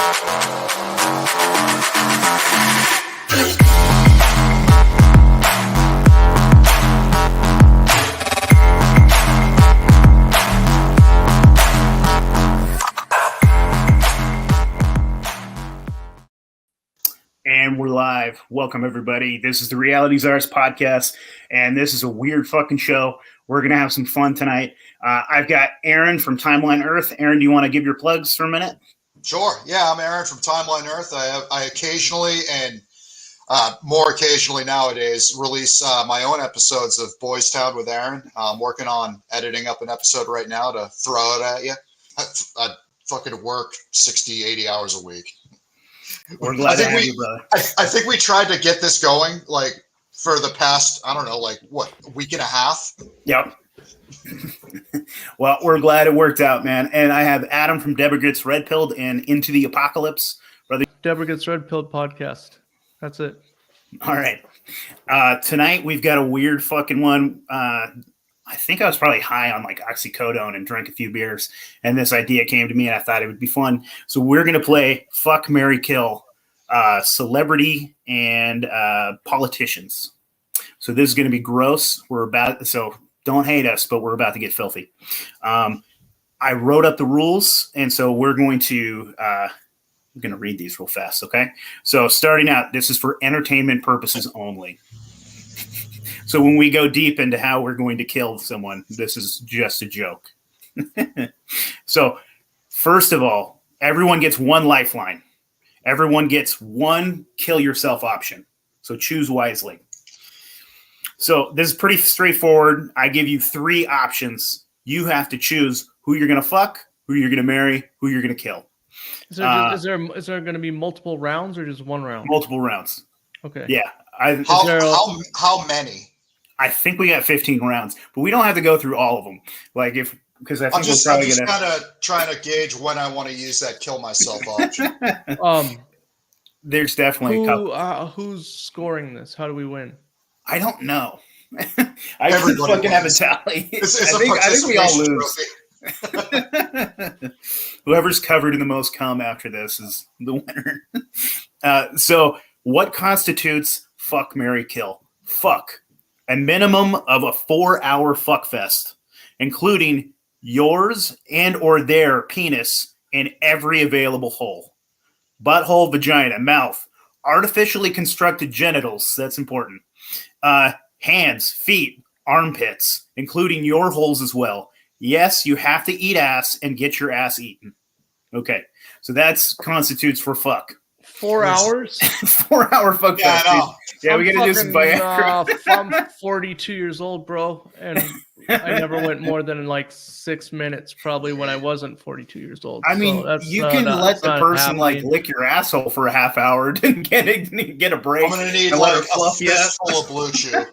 And we're live. Welcome, everybody. This is the Reality Czars podcast, and this is a weird fucking show. We're going to have some fun tonight. I've got Aaron from Timeline Earth. Aaron, do you want to give your plugs for a minute? Sure. Yeah, I'm Aaron from Timeline Earth. I occasionally, and more occasionally nowadays, release my own episodes of Boys Town with Aaron. I'm working on editing up an episode right now to throw it at you. I fucking work 60, 80 hours a week. We're glad to have you, brother. I think we tried to get this going like for the past, I don't know, like what, a week and a half? Yep. Well, we're glad it worked out, man. And I have Adam from Deborah Gets Red Pilled and Into the Apocalypse. Brother. Deborah Gets Red Pilled podcast. That's it. All right. Tonight we've got a weird fucking one. I think I was probably high on like oxycodone and drank a few beers, and this idea came to me, and I thought it would be fun. So we're going to play Fuck, Marry, Kill, celebrity and politicians. So this is going to be gross. So don't hate us, but we're about to get filthy. I wrote up the rules, and so we're going to read these real fast, okay? So starting out, this is for entertainment purposes only. So when we go deep into how we're going to kill someone, this is just a joke. So first of all, everyone gets one lifeline. Everyone gets one kill yourself option. So choose wisely. So this is pretty straightforward. I give you three options. You have to choose who you're going to fuck, who you're going to marry, who you're going to kill. Is there going to be multiple rounds or just one round? Multiple rounds. Okay. Yeah. How many? I think we got 15 rounds, but we don't have to go through all of them. Because I think I'm just kind of trying to gauge when I want to use that kill myself option. There's definitely a couple. Who's scoring this? How do we win? I don't know. I just fucking have a tally. I think we all lose. Whoever's covered in the most cum after this is the winner. So what constitutes fuck, marry, kill? Fuck. A minimum of a 4-hour fuck fest, including yours and or their penis in every available hole. Butthole, vagina, mouth, artificially constructed genitals, that's important. Hands, feet, armpits, including your holes as well. Yes, you have to eat ass and get your ass eaten. Okay, so that constitutes for fuck. 4 hours? 4-hour fuck fest. Yeah, we got to do some Viagra. I'm 42 years old, bro, and I never went more than like 6 minutes probably when I wasn't 42 years old. I mean, you can let the person like lick your asshole for a half hour to get a break. I'm going to need like a fistful of Blue Chew.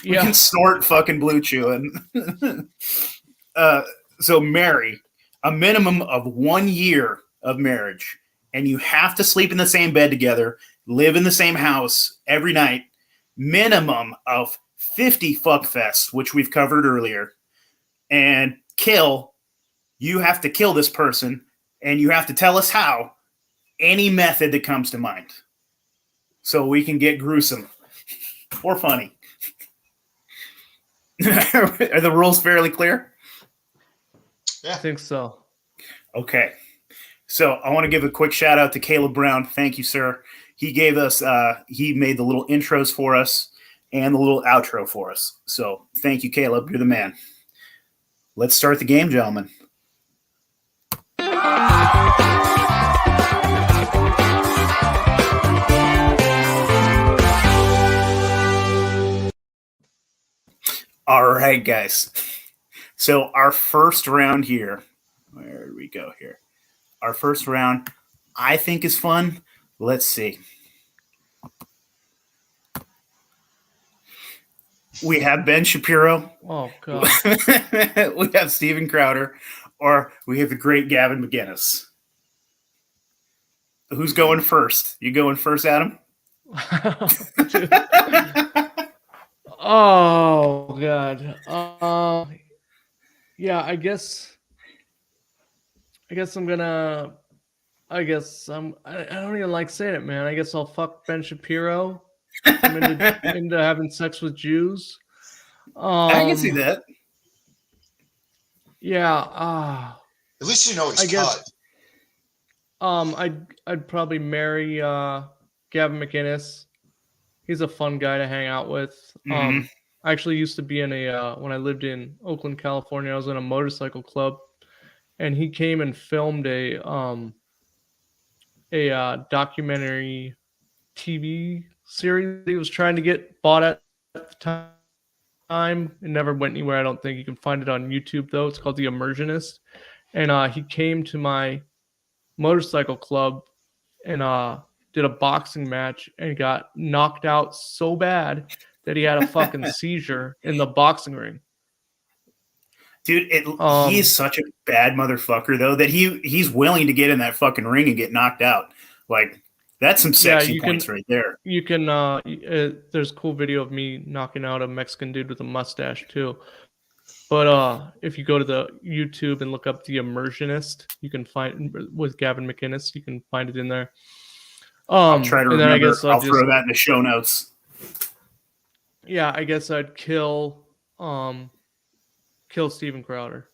We can snort fucking Blue Chew. So marry. A minimum of 1 year of marriage. And you have to sleep in the same bed together, live in the same house every night, minimum of 50 fuck fests, which we've covered earlier. And kill, you have to kill this person, and you have to tell us how, any method that comes to mind. So we can get gruesome or funny. Are the rules fairly clear? Yeah, I think so. Okay. So I want to give a quick shout out to Caleb Brown. Thank you, sir. He gave us, he made the little intros for us and the little outro for us. So thank you, Caleb. You're the man. Let's start the game, gentlemen. All right, guys. So our first round here, where do we go here? Our first round, I think, is fun. Let's see. We have Ben Shapiro. Oh, God. We have Steven Crowder. Or we have the great Gavin McInnes. Who's going first? You going first, Adam? Oh, God. Yeah, I guess I'm gonna I guess I don't even like saying it, man. I guess I'll fuck Ben Shapiro. I'm into having sex with Jews. I can see that. Yeah. At least you know he's I guess- cut. I'd probably marry Gavin McInnes. He's a fun guy to hang out with. Mhm. I actually used to be in when I lived in Oakland, California, I was in a motorcycle club, and he came and filmed a documentary TV series he was trying to get bought at the time. It never went anywhere. I don't think you can find it on YouTube though. It's called The Immersionist, and he came to my motorcycle club and did a boxing match and got knocked out so bad that he had a fucking seizure in the boxing ring. Dude, he's such a bad motherfucker though that he's willing to get in that fucking ring and get knocked out. Like that's some sexy points right there. You can there's a cool video of me knocking out a Mexican dude with a mustache too. But if you go to the YouTube and look up The Immersionist, you can find with Gavin McInnes, you can find it in there. I'll try to remember. I'll throw that in the show notes. Yeah, I guess I'd kill Steven Crowder.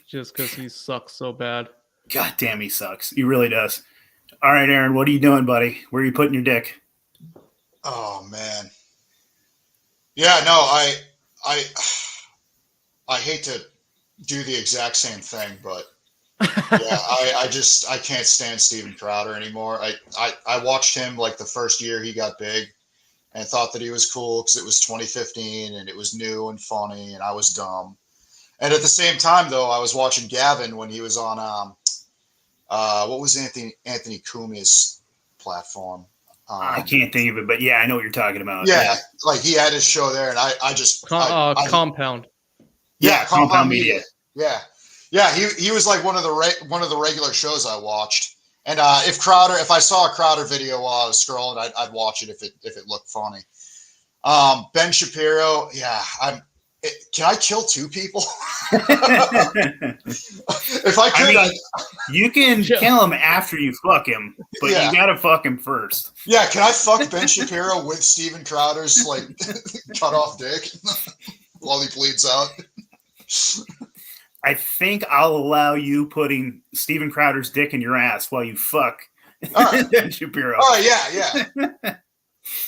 Just because he sucks so bad. God damn, he sucks. He really does. All right, Aaron, what are you doing, buddy? Where are you putting your dick? Oh man. Yeah, no, I hate to do the exact same thing, but yeah, I can't stand Steven Crowder anymore. I watched him like the first year he got big and thought that he was cool because it was 2015 and it was new and funny and I was dumb. And at the same time though, I was watching Gavin when he was on what was Anthony Cumia's platform? I can't think of it, but yeah, I know what you're talking about. Yeah, like he had his show there and I just Compound. Yeah, Compound Media. Yeah. He was like one of the regular shows I watched. And if I saw a Crowder video while I was scrolling, I'd watch it if it looked funny. Ben Shapiro, yeah, can I kill two people? If I could, you can kill him after you fuck him, but you gotta fuck him first. Yeah, can I fuck Ben Shapiro with Steven Crowder's like cut off dick while he bleeds out? I think I'll allow you putting Steven Crowder's dick in your ass while you fuck Ben Shapiro. Oh yeah.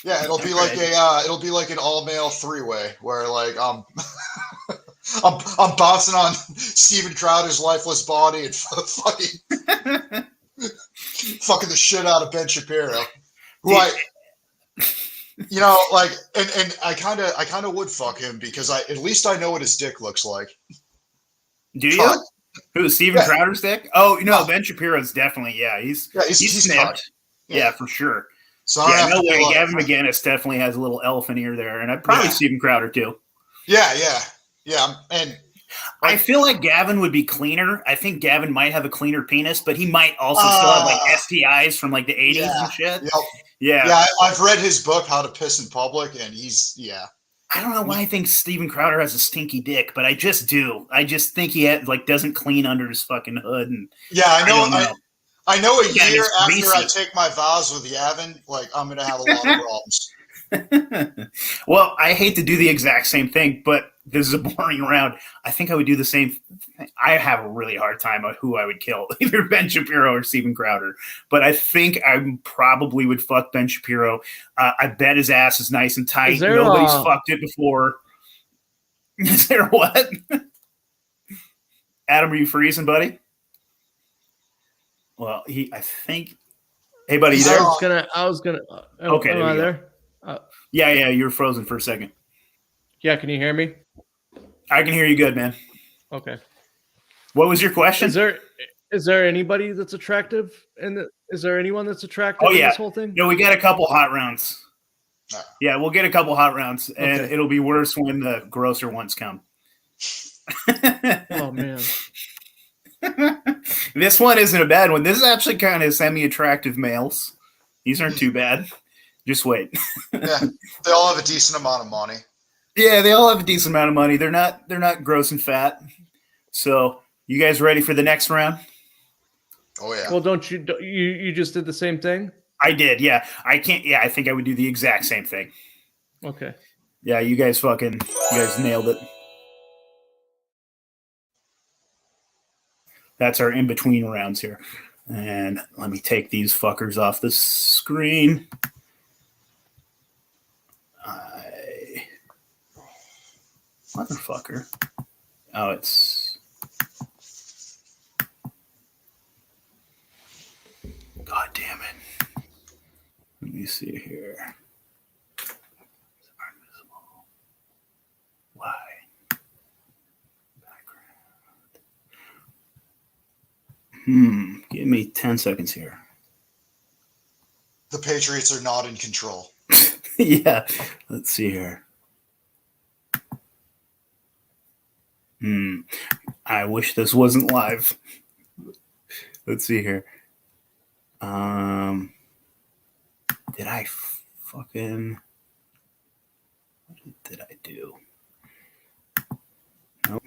Yeah, it'll be like an all-male three-way where like I'm bouncing on Steven Crowder's lifeless body and fucking the shit out of Ben Shapiro. Who and I kind of would fuck him because at least I know what his dick looks like. Do you? Who, Steven Crowder's dick? Oh, no, Ben Shapiro's definitely, he's snipped. Yeah, for sure. So no way. Gavin McInnes definitely has a little elephant ear there, and I'd probably Steven Crowder too. Yeah, and I feel like Gavin would be cleaner. I think Gavin might have a cleaner penis, but he might also still have like STIs from like the 80s and shit. Yep. Yeah, I've read his book, How to Piss in Public, and I don't know why I think Steven Crowder has a stinky dick, but I just do. I just think he doesn't clean under his fucking hood. And I know a year after I take my vows with Yavin, like I'm gonna have a lot of problems. Well, I hate to do the exact same thing, but this is a boring round. I think I would do the same thing. I have a really hard time on who I would kill, either Ben Shapiro or Steven Crowder. But I think I probably would fuck Ben Shapiro. I bet his ass is nice and tight. Nobody's fucked it before. Is there what? Adam, are you freezing, buddy? Well, I think. Hey, buddy, you there? I was gonna. Okay, am I there? Yeah, you were frozen for a second. Yeah, can you hear me? I can hear you good, man. Okay. What was your question? Is there anybody that's attractive? Is there anyone that's attractive in this whole thing? No, we got a couple hot rounds. Yeah, we'll get a couple hot rounds, and it'll be worse when the grosser ones come. Oh, man. This one isn't a bad one. This is actually kind of semi-attractive males. These aren't too bad. Just wait. Yeah, they all have a decent amount of money. Yeah, they all have a decent amount of money. They're not gross and fat. So, you guys ready for the next round? Oh yeah. Well, you just did the same thing? I did, yeah. I can't. Yeah, I think I would do the exact same thing. Okay. Yeah, you guys nailed it. That's our in between rounds here. And let me take these fuckers off the screen. Motherfucker. Oh, it's. God damn it. Let me see here. Why? Background. Give me 10 seconds here. The Patriots are not in control. Yeah. Let's see here. I wish this wasn't live. Let's see here. Did I fucking... What did I do? Nope.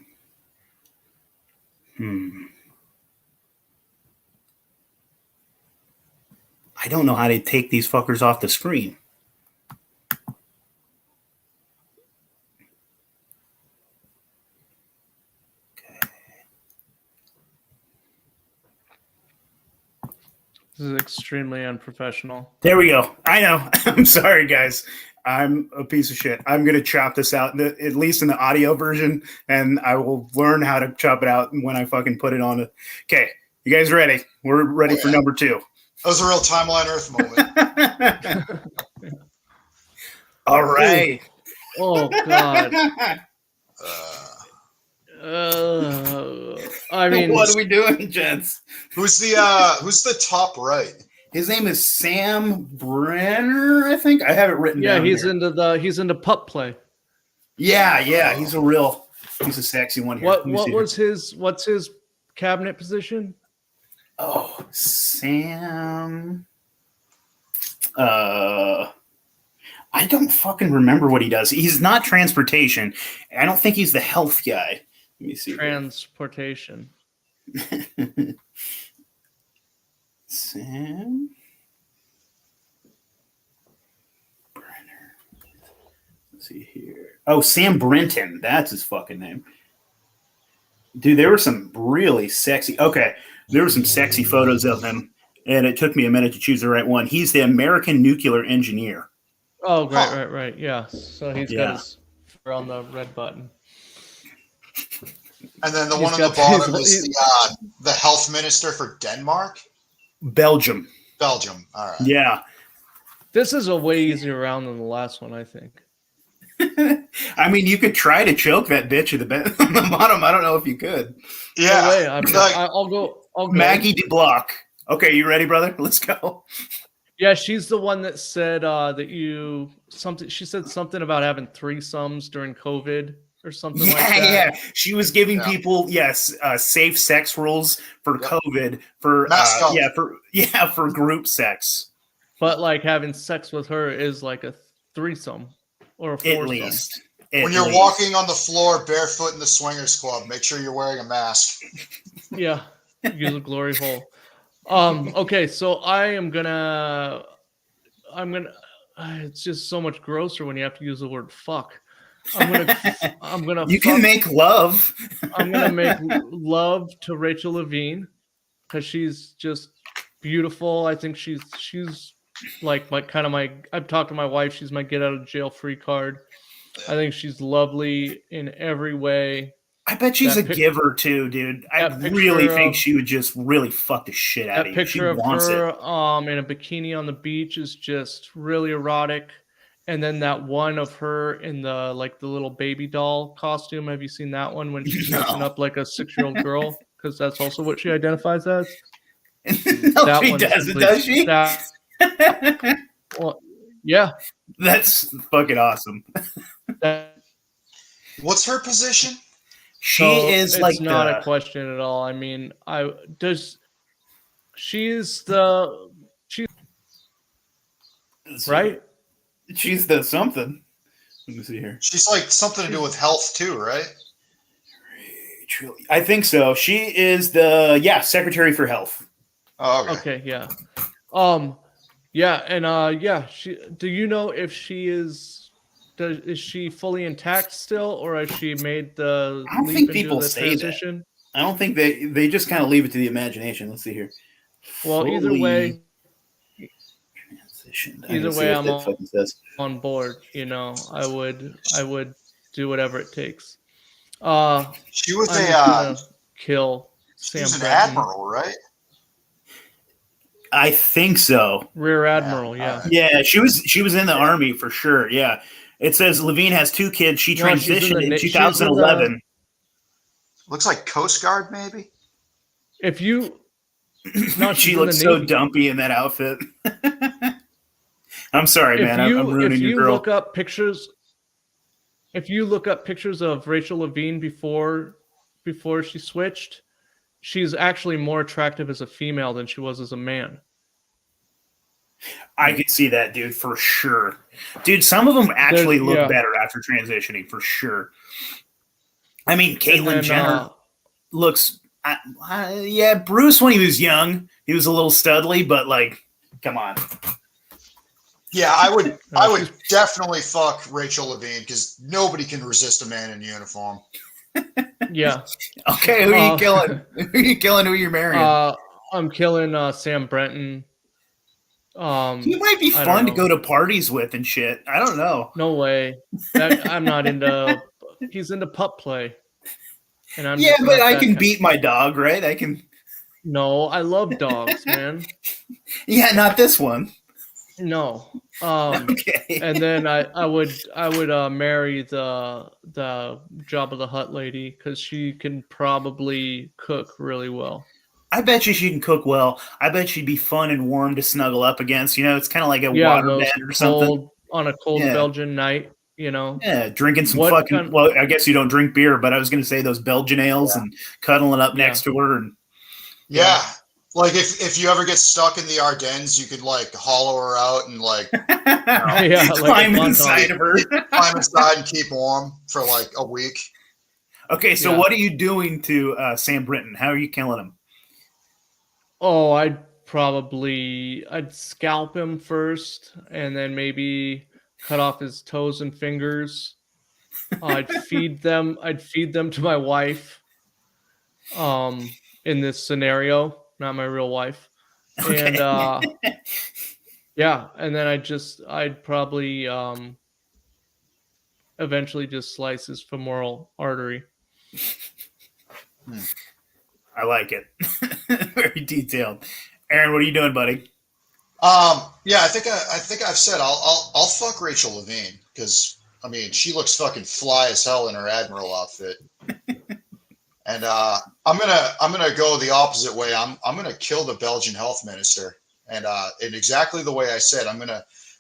I don't know how to take these fuckers off the screen. This is extremely unprofessional. There we go. I know. I'm sorry, guys. I'm a piece of shit. I'm going to chop this out, at least in the audio version, and I will learn how to chop it out when I fucking put it on. Okay. You guys ready? We're ready for number 2. That was a real Timeline Earth moment. All right. Oh, God. I mean, what are we doing, gents? Who's the top right? His name is Sam Brenner, I think. I have it written down. Yeah, he's here. into pup play. Yeah. He's a sexy one here. What's his cabinet position? Oh, Sam. I don't fucking remember what he does. He's not transportation. I don't think he's the health guy. Let me see. Transportation. Sam Brenner. Let's see here. Oh, Sam Brenton. That's his fucking name. Dude, there were some really sexy. Okay, there were some sexy photos of him, and it took me a minute to choose the right one. He's the American nuclear engineer. Oh, right. Yeah. So he's got his finger on the red button. And then the one on the bottom is the health minister for Denmark? Belgium. All right. Yeah. This is a way easier round than the last one, I think. I mean, you could try to choke that bitch at the bottom. I don't know if you could. Yeah. No way. I'll go. Maggie DeBlock. Okay, you ready, brother? Let's go. Yeah, she's the one that said she said something about having threesomes during COVID or something like that. Yeah. She was giving people safe sex rules for COVID for group sex. But like having sex with her is like a threesome or a foursome. At least. When you're walking on the floor barefoot in the swingers club, make sure you're wearing a mask. Yeah. Use a glory hole. Okay, so I'm gonna it's just so much grosser when you have to use the word fuck. I'm gonna You can make love. I'm gonna make love to Rachel Levine because she's just beautiful. I think she's like I've talked to my wife, she's my get out of jail free card. I think she's lovely in every way. I bet she's a giver too, dude. I really think she would just really fuck the shit out of you. That picture of her in a bikini on the beach is just really erotic. And then that one of her in the little baby doll costume. Have you seen that one when she's dressing up like a 6-year-old girl? Because that's also what she identifies as. No, that she doesn't, does she? Well, yeah. That's fucking awesome. What's her position? It's not a question at all. I mean, she's right? She's the something. Let me see here. She's like something to do with health too, right? I think so. She is the Secretary for Health. Oh, okay. Okay, yeah. Yeah, and yeah, do you know if she is she fully intact still, or has she made the I don't leap think into people the say that. transition? I don't think they just kind of leave it to the imagination. Let's see here. Well, either Fully way, transitioned. I gotta see what I'm that fucking says. on board. I would do whatever it takes. She was I'm a just gonna kill she Sam was an Brenton, admiral, right? I think so. Rear Yeah. Admiral. Yeah. All right. Yeah, she was in the army for sure. Yeah. It says Levine has 2 kids. She No, she's in transitioned the in Na- she's in the- 2011. Looks like Coast Guard, maybe. If you no, She she's in looks the so Navy. dumpy in that outfit. I'm sorry, man. I'm If ruining your you girl. look up pictures, of Rachel Levine before she switched, she's actually more attractive as a female than she was as a man. I could see that, dude, for sure. Dude, some of them actually look yeah. better after transitioning, for sure. I mean, And Caitlyn then, Jenner looks. Yeah, Bruce when he was young, he was a little studly, but like, come on. Yeah, I would she's- definitely fuck Rachel Levine because nobody can resist a man in uniform. yeah. Okay, who are you killing? Who are you killing? Who you're marrying? I'm killing Sam Brenton. He might be I fun don't to know. go to parties with and shit. I don't know. No way. I'm not into. He's into pup play, and I'm Yeah, just but not I that can kind- beat my dog, right? I can. No, I love dogs, man. Yeah, not this one. No. Okay. And then I would marry the Jabba the Hutt lady because she can probably cook really well. I bet you she can cook well. I bet she'd be fun and warm to snuggle up against. You know, it's kind of like a Yeah, waterbed those or something. cold on a cold Yeah. Belgian night. Yeah, drinking some What fucking. kind- Well, I guess you don't drink beer, but I was going to say those Belgian ales and cuddling up next to her. And Yeah. Like if you ever get stuck in the Ardennes, you could like hollow her out and like Yeah, like climb a inside of her. climb inside and keep warm for like a week. Okay, so Yeah. what are you doing to Sam Brinton? How are you killing him? Oh, I'd scalp him first, and then maybe cut off his toes and fingers. I'd feed them to my wife. In this scenario, not my real wife. Okay. And yeah, and then I'd probably eventually just slice his femoral artery. I like it. Very detailed. Aaron, what are you doing, buddy? Yeah, I think I've said I'll fuck Rachel Levine because I mean she looks fucking fly as hell in her admiral outfit. And I'm gonna go the opposite way. I'm gonna kill the Belgian health minister, and in exactly the way I said.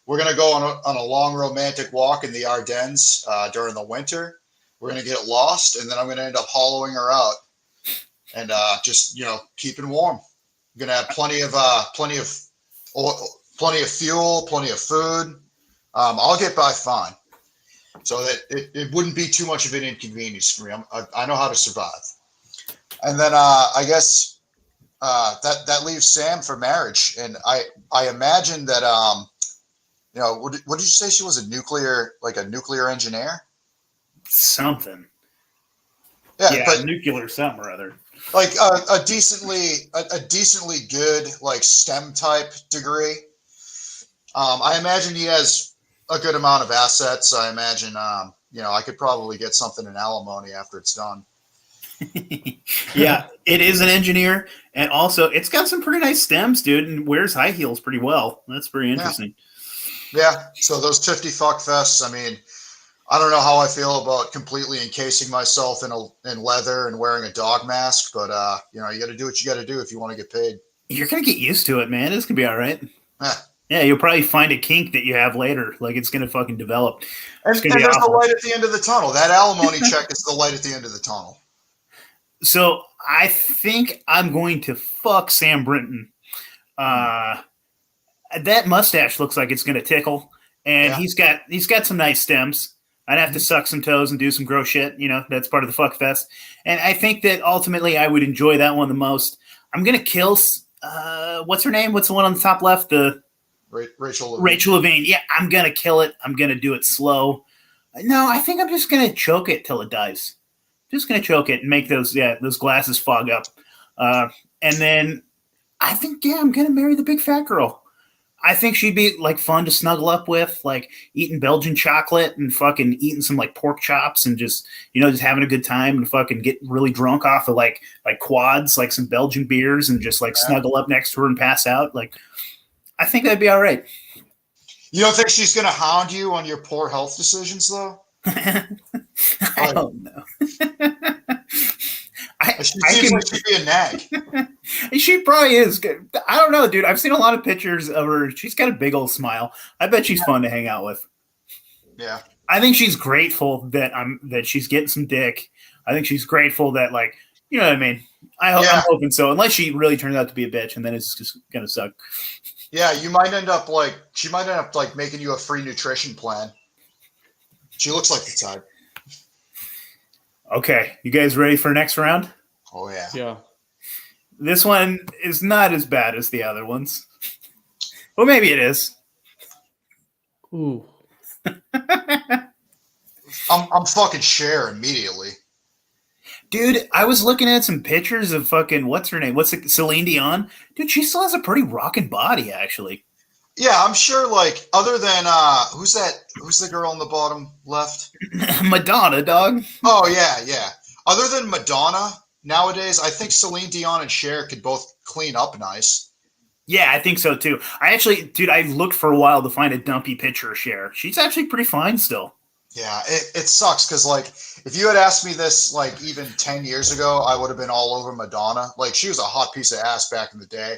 We're gonna go on a long romantic walk in the Ardennes during the winter. We're gonna get lost, and then I'm gonna end up hollowing her out, and just keeping warm. I'm gonna have plenty of fuel, plenty of food. I'll get by fine, so that it wouldn't be too much of an inconvenience for me. I know how to survive. And then I guess that leaves Sam for marriage, and I imagine that what did you say she was a nuclear engineer? Something. Yeah, but nuclear something or other. like a decently good like STEM type degree. I imagine he has a good amount of assets. I imagine I could probably get something in alimony after it's done. Yeah, it is an engineer, and also it's got some pretty nice stems, dude, and wears high heels pretty well. That's pretty interesting. Yeah. So those 50 fuck fests. I mean, I don't know how I feel about completely encasing myself in leather and wearing a dog mask, but you got to do what you got to do if you want to get paid. You're gonna get used to it, man. It's gonna be all right. Eh. Yeah, you'll probably find a kink that you have later. Like it's gonna fucking develop. And It's gonna be there's a awful. light at the end of the tunnel. That alimony check is the light at the end of the tunnel. So I think I'm going to fuck Sam Brinton. That mustache looks like it's going to tickle, and Yeah. he's got some nice stems. I'd have to suck some toes and do some gross shit. That's part of the fuck fest. And I think that ultimately I would enjoy that one the most. I'm going to kill what's her name? What's the one on the top left? The Rachel Levine. Rachel Levine. Yeah, I'm gonna kill it. I'm gonna do it slow. No, I think I'm just gonna choke it till it dies. Just gonna choke it and make those glasses fog up. And then I think I'm gonna marry the big fat girl. I think she'd be like fun to snuggle up with, like eating Belgian chocolate and fucking eating some like pork chops and just just having a good time and fucking get really drunk off of like quads, like some Belgian beers and just like snuggle up next to her and pass out. Like, I think that'd be all right. You don't think she's going to hound you on your poor health decisions, though? I don't know. She seems like she'd be a nag. She probably is. I don't know, dude. I've seen a lot of pictures of her. She's got a big old smile. I bet she's fun to hang out with. Yeah. I think she's grateful that she's getting some dick. I think she's grateful that, like, you know what I mean? I'm hoping so. Unless she really turns out to be a bitch, and then it's just gonna suck. Yeah, she might end up making you a free nutrition plan. She looks like the type. Okay, you guys ready for next round? Oh yeah. Yeah. This one is not as bad as the other ones. Well, maybe it is. Ooh. I'm fucking Cher immediately. Dude, I was looking at some pictures of fucking what's her name? Celine Dion? Dude, she still has a pretty rocking body, actually. Yeah, I'm sure. Like, other than who's that? Who's the girl on the bottom left? Madonna, dog. Oh yeah. Other than Madonna, nowadays, I think Celine Dion and Cher could both clean up nice. Yeah, I think so too. I looked for a while to find a dumpy picture of Cher. She's actually pretty fine still. Yeah, it sucks because, like, if you had asked me this, like, even 10 years ago, I would have been all over Madonna. Like, she was a hot piece of ass back in the day.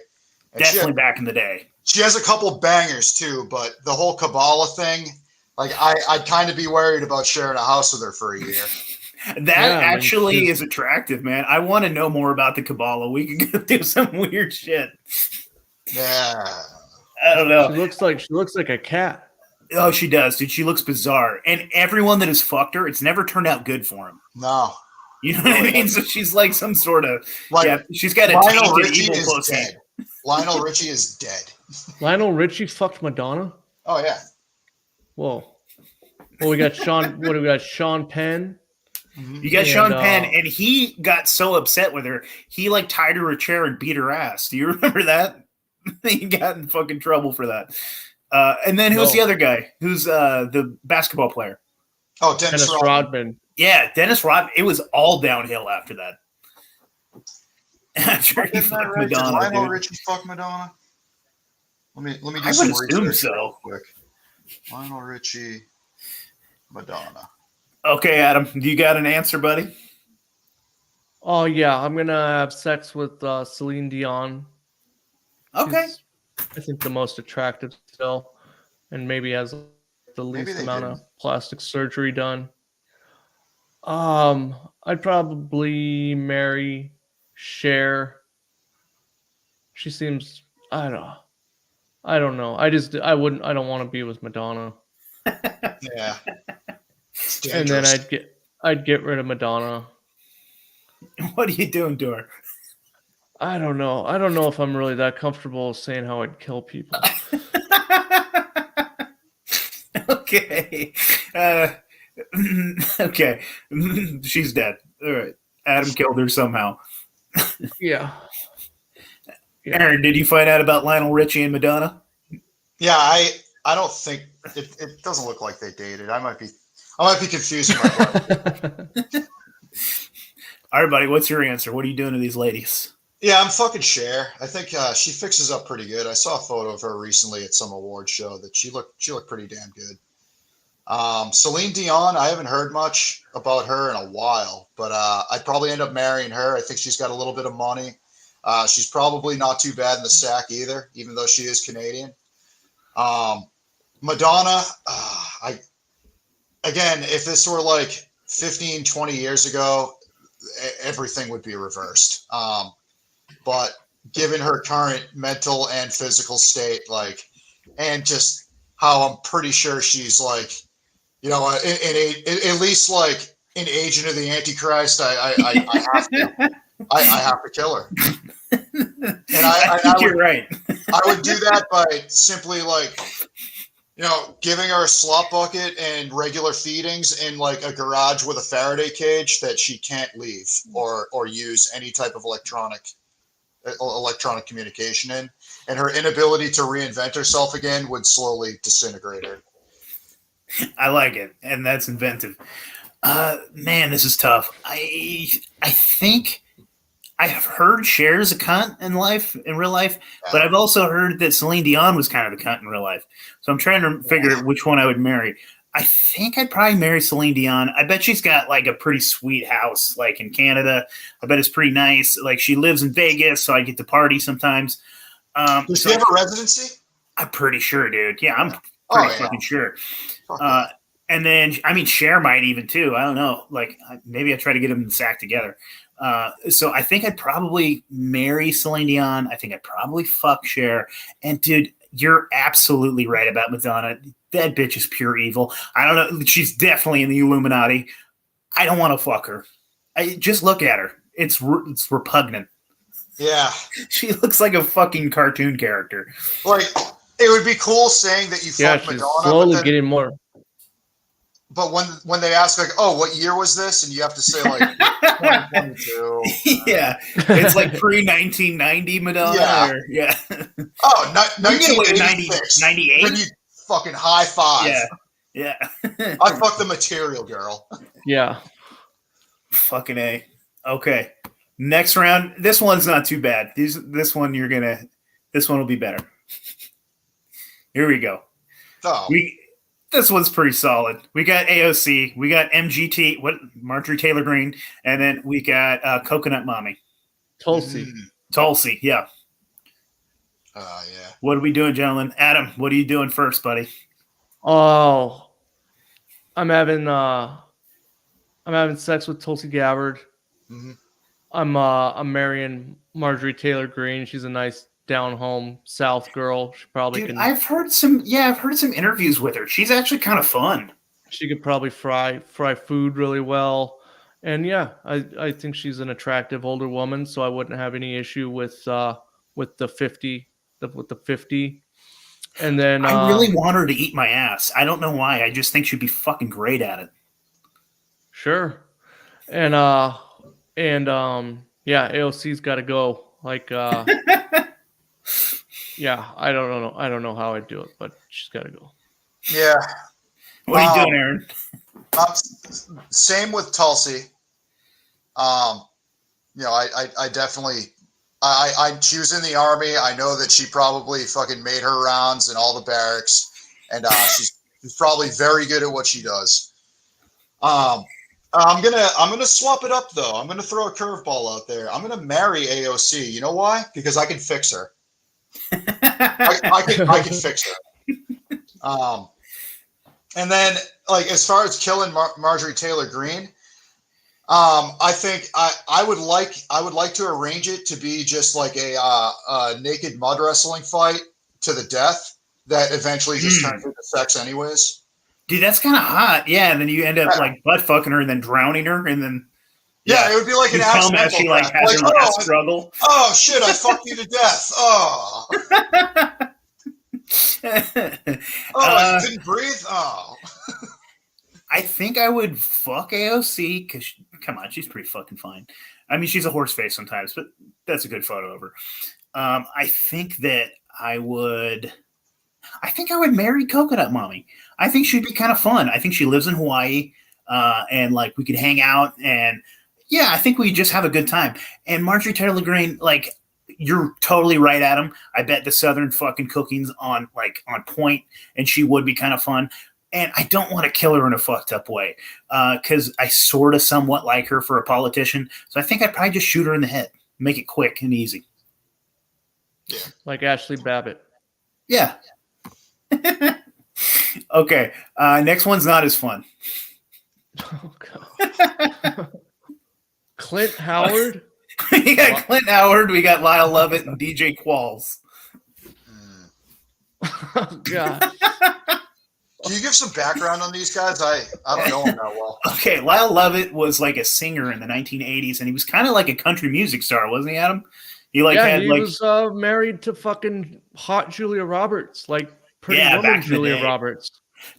And definitely back in the day. She has a couple bangers, too, but the whole Kabbalah thing, like, I'd kind of be worried about sharing a house with her for a year. That is attractive, man. I want to know more about the Kabbalah. We can go do some weird shit. Yeah. I don't know. She looks like a cat. Oh, she does, dude. She looks bizarre. And everyone that has fucked her, it's never turned out good for him. No. You know what I mean? So she's like some sort of, she's got a Lionel tainted Richie evil is pussy. dead. Lionel Richie is dead. Lionel Richie fucked Madonna? Oh, yeah. Whoa. Well, we got Sean Penn. You got Sean Penn, and he got so upset with her, he like tied her to a chair and beat her ass. Do you remember that? He got in fucking trouble for that. And then who's the other guy? Who's the basketball player? Oh, Dennis Rodman. Yeah, Dennis Rodman. It was all downhill after that. After he fucked Madonna, did Lionel Richie fuck Madonna? Let me do I some would assume research so. real quick. Lionel Richie, Madonna. Okay, Adam, do you got an answer, buddy? Oh yeah, I'm gonna have sex with Celine Dion. Okay. She's, I think, the most attractive still, and maybe has the least amount of plastic surgery done. I'd probably marry Cher. She seems, I don't know. I don't want to be with Madonna. Yeah. And then I'd get rid of Madonna. What are you doing to her? I don't know. I don't know if I'm really that comfortable saying how I'd kill people. Okay. Okay. She's dead. All right. Adam killed her somehow. Yeah. Aaron, did you find out about Lionel Richie and Madonna? Yeah, I don't think it doesn't look like they dated. I might be confusing my All right, buddy, what's your answer? What are you doing to these ladies? Yeah, I'm fucking Cher. I think she fixes up pretty good. I saw a photo of her recently at some award show that she looked pretty damn good. Celine Dion, I haven't heard much about her in a while, but I'd probably end up marrying her. I think she's got a little bit of money. She's probably not too bad in the sack either, even though she is Canadian. Madonna, if this were like 15, 20 years ago, everything would be reversed. But given her current mental and physical state, like, and just how I'm pretty sure she's like, you know, at least like an agent of the Antichrist, I have to kill her. And I think you're right. I would do that by simply like, giving her a slop bucket and regular feedings in like a garage with a Faraday cage that she can't leave or use any type of electronic communication in, and her inability to reinvent herself again would slowly disintegrate her. I like it, and that's inventive. Man, this is tough. I think I have heard Cher is a cunt in real life, but I've also heard that Celine Dion was kind of a cunt in real life. So I'm trying to figure out which one I would marry. I think I'd probably marry Celine Dion. I bet she's got like a pretty sweet house, like in Canada. I bet it's pretty nice. Like she lives in Vegas, so I get to party sometimes. Does she have a residency? I'm pretty sure, dude. Yeah, I'm pretty fucking sure. And then, I mean, Cher might even too. I don't know. Like maybe I try to get them in the sack together. So I think I'd probably marry Celine Dion. I think I'd probably fuck Cher. And dude, you're absolutely right about Madonna. That bitch is pure evil. I don't know. She's definitely in the Illuminati. I don't want to fuck her. Just look at her. It's repugnant. Yeah. She looks like a fucking cartoon character. Like, it would be cool saying that you fucked she's Madonna. slowly getting more. But when they ask, like, oh, what year was this? And you have to say, like, 2022. Yeah. It's like pre-1990 Madonna. Yeah. Oh, 1986. 98? When you fucking high five. Yeah. I fucked the Material Girl. Yeah. Fucking A. Okay. Next round. This one's not too bad. This one will be better. Here we go. Oh. This one's pretty solid. We got AOC, we got MGT, Marjorie Taylor Greene, and then we got Coconut Mommy. Tulsi, yeah. Yeah. What are we doing, gentlemen? Adam, what are you doing first, buddy? Oh, I'm having sex with Tulsi Gabbard. Mm-hmm. I'm marrying Marjorie Taylor Greene. She's a nice down home South girl. She probably can. I've heard some interviews with her. She's actually kind of fun. She could probably fry food really well. And yeah, I think she's an attractive older woman, so I wouldn't have any issue with the 50. With the 50. And then I really want her to eat my ass. I don't know why. I just think she'd be fucking great at it. Sure. And yeah, AOC's got to go. Like yeah, I don't know how I'd do it, but she's got to go. Yeah. What are you doing, Aaron? Same with Tulsi. I definitely. She was in the army. I know that she probably fucking made her rounds in all the barracks, and she's probably very good at what she does. I'm gonna swap it up though. I'm gonna throw a curveball out there. I'm gonna marry AOC. You know why? Because I can fix her. I can fix her. And then like as far as killing Marjorie Taylor Greene. I think I would like to arrange it to be just like a naked mud wrestling fight to the death that eventually just turns into sex anyways. Dude, that's kind of hot. Yeah, and then you end up like butt fucking her and then drowning her and then it would be like an accidental she like has her last struggle. Oh shit! I fucked you to death. Oh. I couldn't breathe. Oh. I think I would fuck AOC because, come on, she's pretty fucking fine. I mean, she's a horse face sometimes, but that's a good photo of her. I think I would marry Coconut Mommy. I think she'd be kind of fun. I think she lives in Hawaii, and like we could hang out, and yeah, I think we just have a good time. And Marjorie Taylor Greene, like you're totally right, Adam. I bet the Southern fucking cooking's on point, and she would be kind of fun. And I don't want to kill her in a fucked up way because I sort of somewhat like her for a politician. So I think I'd probably just shoot her in the head, make it quick and easy. Yeah, like Ashley Babbitt. Yeah. Okay. Next one's not as fun. Oh, God. Clint Howard. We got Clint Howard. We got Lyle Lovett and DJ Qualls. Oh, God. Can you give some background on these guys? I don't know them that well. Okay, Lyle Lovett was like a singer in the 1980s, and he was kind of like a country music star, wasn't he, Adam? He like yeah, had he like was married to fucking hot Julia Roberts, like Pretty yeah, Woman back in the Julia day. Roberts.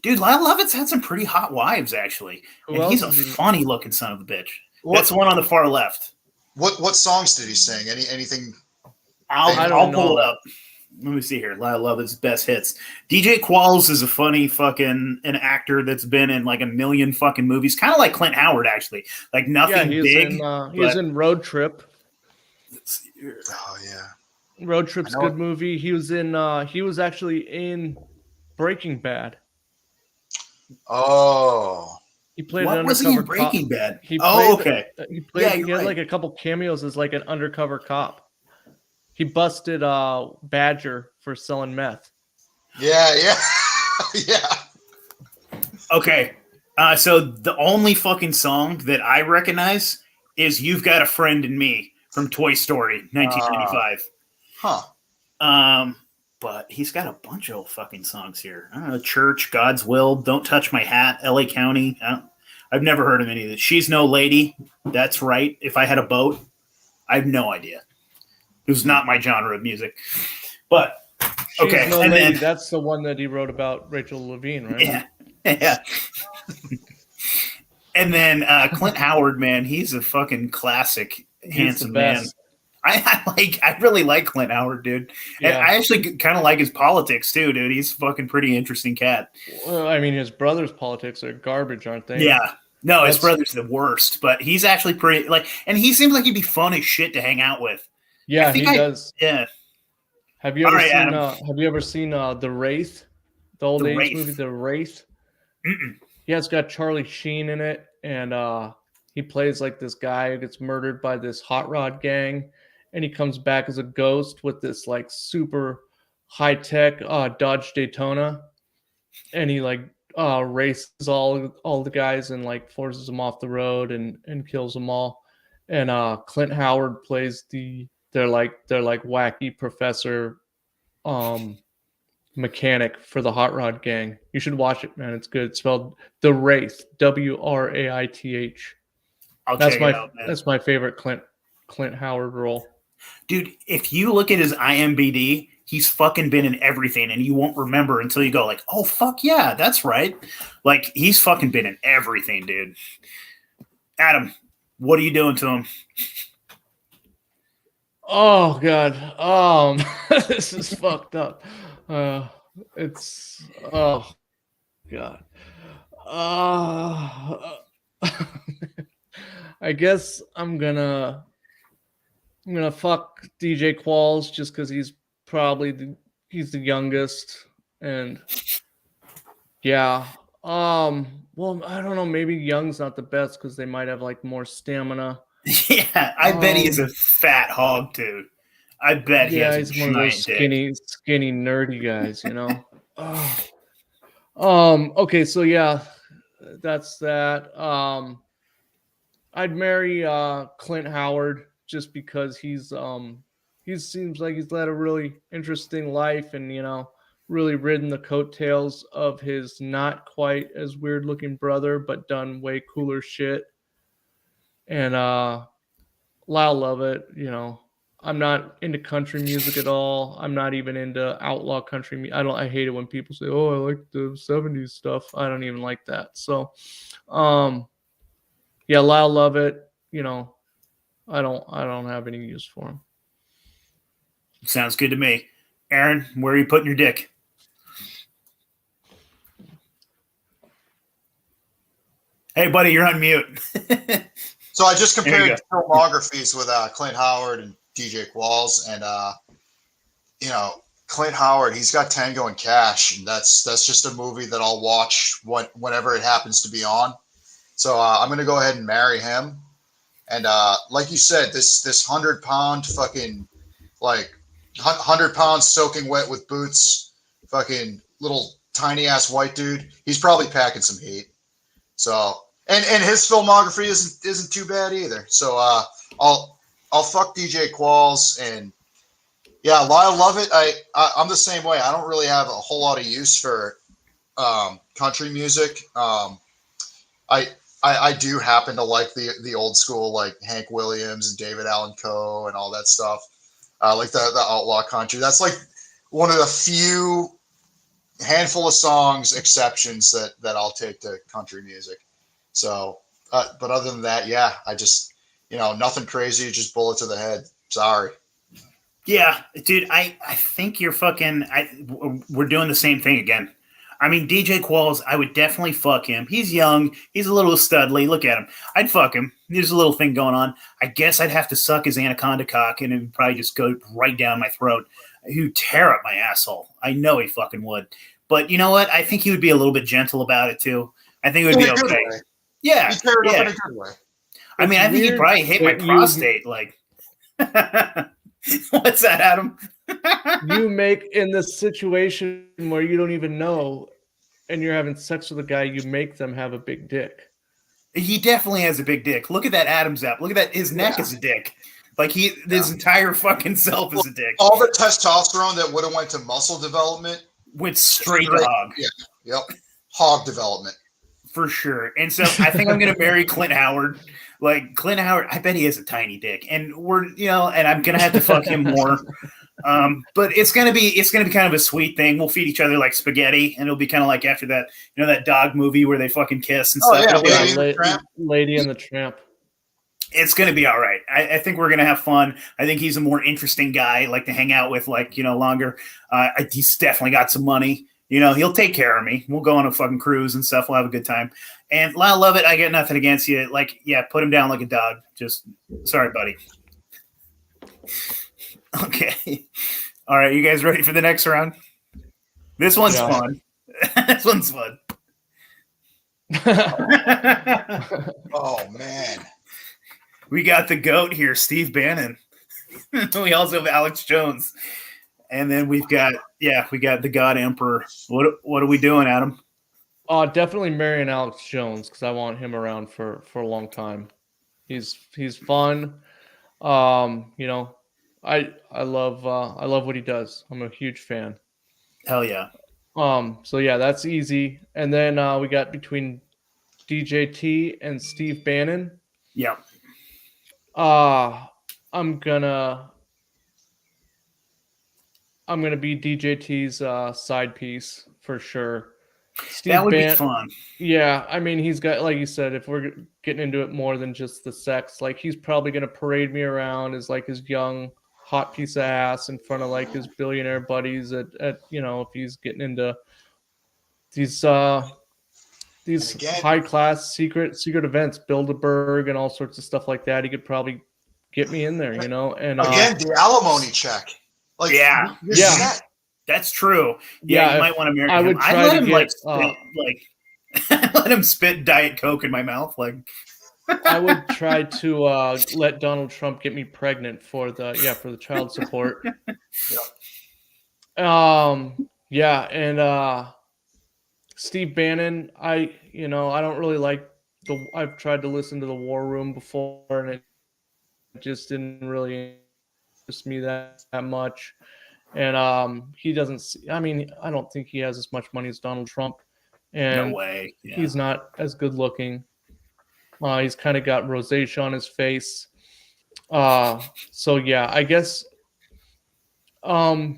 Dude, Lyle Lovett's had some pretty hot wives actually, Who and he's else a is he? funny looking son of a bitch. What That's the one on the far left. what songs did he sing? Anything? I I'll don't pull it know. up. Let me see here. Lyle Lovett's best hits. DJ Qualls is a funny fucking an actor that's been in like a million fucking movies, kind of like Clint Howard actually. Like Yeah, nothing he is big. in he is in Road Trip. Oh yeah. Road Trip's I a know good movie. He was actually in Breaking Bad. Oh. He played an What was he in undercover cop. Breaking Bad? He Oh, played okay. he Yeah, played you're he had right. like a couple cameos as like an undercover cop. He busted Badger for selling meth. Yeah, yeah. Yeah. Okay. So the only fucking song that I recognize is "You've Got a Friend in Me" from Toy Story, 1995. Huh. But he's got a bunch of fucking songs here. I don't know, Church, God's Will, Don't Touch My Hat, L.A. County. I've never heard of any of this. She's No Lady. That's right. If I Had a Boat. I have no idea. It was not my genre of music. But She's okay, No and Lady. then That's the one that he wrote about Rachel Levine, right? yeah, yeah. And then Clint Howard, man, he's a fucking classic, He's handsome the man. best. I really like Clint Howard, dude. And Yeah. I actually kind of like his politics too, dude. He's a fucking pretty interesting cat. Well, I mean, his brother's politics are garbage, aren't they? Yeah. No, his That's- brother's the worst, but he's actually pretty like, and he seems like he'd be fun as shit to hang out with. Yeah, I think he does. Yeah. Have you All ever right, seen? Adam. Have you ever seen The Wraith, the old The age Wraith? movie, The Wraith? Mm-mm. Yeah, it's got Charlie Sheen in it, and he plays like this guy who gets murdered by this hot rod gang, and he comes back as a ghost with this like super high tech Dodge Daytona, and he like races all the guys and like forces them off the road and kills them all. And Clint Howard plays they're like wacky professor mechanic for the hot rod gang. You should watch it, man. It's good. It's spelled The Wraith, Wraith. I'll That's check my it out, man. that's my favorite Clint Howard role. Dude, if you look at his IMBD, he's fucking been in everything, and you won't remember until you go like, "Oh fuck yeah, that's right." Like he's fucking been in everything, dude. Adam, what are you doing to him? Oh god. This is fucked up. It's oh god. I guess I'm gonna fuck DJ Qualls just because he's probably he's the youngest, and yeah. Well, I don't know. Maybe young's not the best because they might have like more stamina. Yeah, I bet he's a fat hog too. I bet he Yeah, has he's a one of those giant dick. skinny, nerdy guys, you know. Okay, so yeah, that's that. I'd marry Clint Howard just because he seems like he's led a really interesting life, and you know, really ridden the coattails of his not quite as weird looking brother, but done way cooler shit. And Lyle Lovett, you know, I'm not into country music at all. I'm not even into outlaw country. I hate it when people say, "Oh, I like the '70s stuff." I don't even like that. So, yeah, Lyle Lovett. You know, I don't have any use for him. Sounds good to me. Aaron, where are you putting your dick? Hey, buddy, you're on mute. So I just There you compared filmographies with Clint Howard and DJ Qualls, and you know, Clint Howard, he's got Tango and Cash, and that's just a movie that I'll watch whenever it happens to be on. So I'm gonna go ahead and marry him. And like you said, this 100-pound fucking like 100 pounds soaking wet with boots, fucking little tiny ass white dude. He's probably packing some heat. So and his filmography isn't too bad either. So I'll fuck DJ Qualls, and yeah, Lyle Lovett. I'm the same way. I don't really have a whole lot of use for country music. I do happen to like the old school like Hank Williams and David Allan Coe and all that stuff. like the outlaw country. That's like one of the few handful of songs exceptions that I'll take to country music. So, but other than that, yeah, I just, nothing crazy, just bullet to the head. Sorry. Yeah, dude, I think you're fucking. We're doing the same thing again. I mean, DJ Qualls, I would definitely fuck him. He's young. He's a little studly. Look at him. I'd fuck him. There's a little thing going on. I guess I'd have to suck his anaconda cock, and it would probably just go right down my throat. He would tear up my asshole. I know he fucking would. But you know what? I think he would be a little bit gentle about it too. I think it would be okay. Yeah, He tear it up yeah. in a good way. I mean, I think he'd probably hit my prostate. Like, what's that, Adam? You make in the situation where you don't even know, and you're having sex with a guy, you make them have a big dick. He definitely has a big dick. Look at that Adam's app. Look at that. His neck is a dick. Like his entire fucking self is a dick. All the testosterone that would have went to muscle development went straight to hog. Yeah. Yep. Hog development. For sure. And so I think I'm gonna marry Clint Howard. Like Clint Howard, I bet he has a tiny dick, and and I'm gonna have to fuck him more. But it's gonna be kind of a sweet thing. We'll feed each other like spaghetti, and it'll be kind of like after that, that dog movie where they fucking kiss and stuff. Yeah, Lady and the Tramp. It's gonna be all right. I think we're gonna have fun. I think he's a more interesting guy, like to hang out with, longer. He's definitely got some money. He'll take care of me. We'll go on a fucking cruise and stuff. We'll have a good time. And Lyle Lovett, I got nothing against you. Like, yeah, put him down like a dog. Just sorry, buddy. Okay. All right, you guys ready for the next round? This one's fun. This one's fun. Oh man. We got the GOAT here, Steve Bannon. We also have Alex Jones. And then we got the God Emperor. What are we doing, Adam? Definitely marrying Alex Jones because I want him around for a long time. He's fun. I love what he does. I'm a huge fan. Hell yeah. So yeah, that's easy. And then we got between DJT and Steve Bannon. Yeah. I'm gonna be DJT's side piece for sure. That would be fun. Yeah, I mean, he's got, like you said, if we're getting into it more than just the sex, like he's probably gonna parade me around as like his young hot piece of ass in front of like his billionaire buddies at if he's getting into these high class secret events, Bilderberg and all sorts of stuff like that. He could probably get me in there, and again the alimony check. Like yeah. That's true. Yeah, you might want to marry him. I would try let to him get, let him spit Diet Coke in my mouth. Like I would try to let Donald Trump get me pregnant for the child support. And Steve Bannon, I don't really like I've tried to listen to the War Room before, and it just didn't really interest me that much. And he doesn't. I mean, I don't think he has as much money as Donald Trump. And no way. Yeah. He's not as good looking. He's kind of got rosacea on his face. So yeah, I guess. Yeah,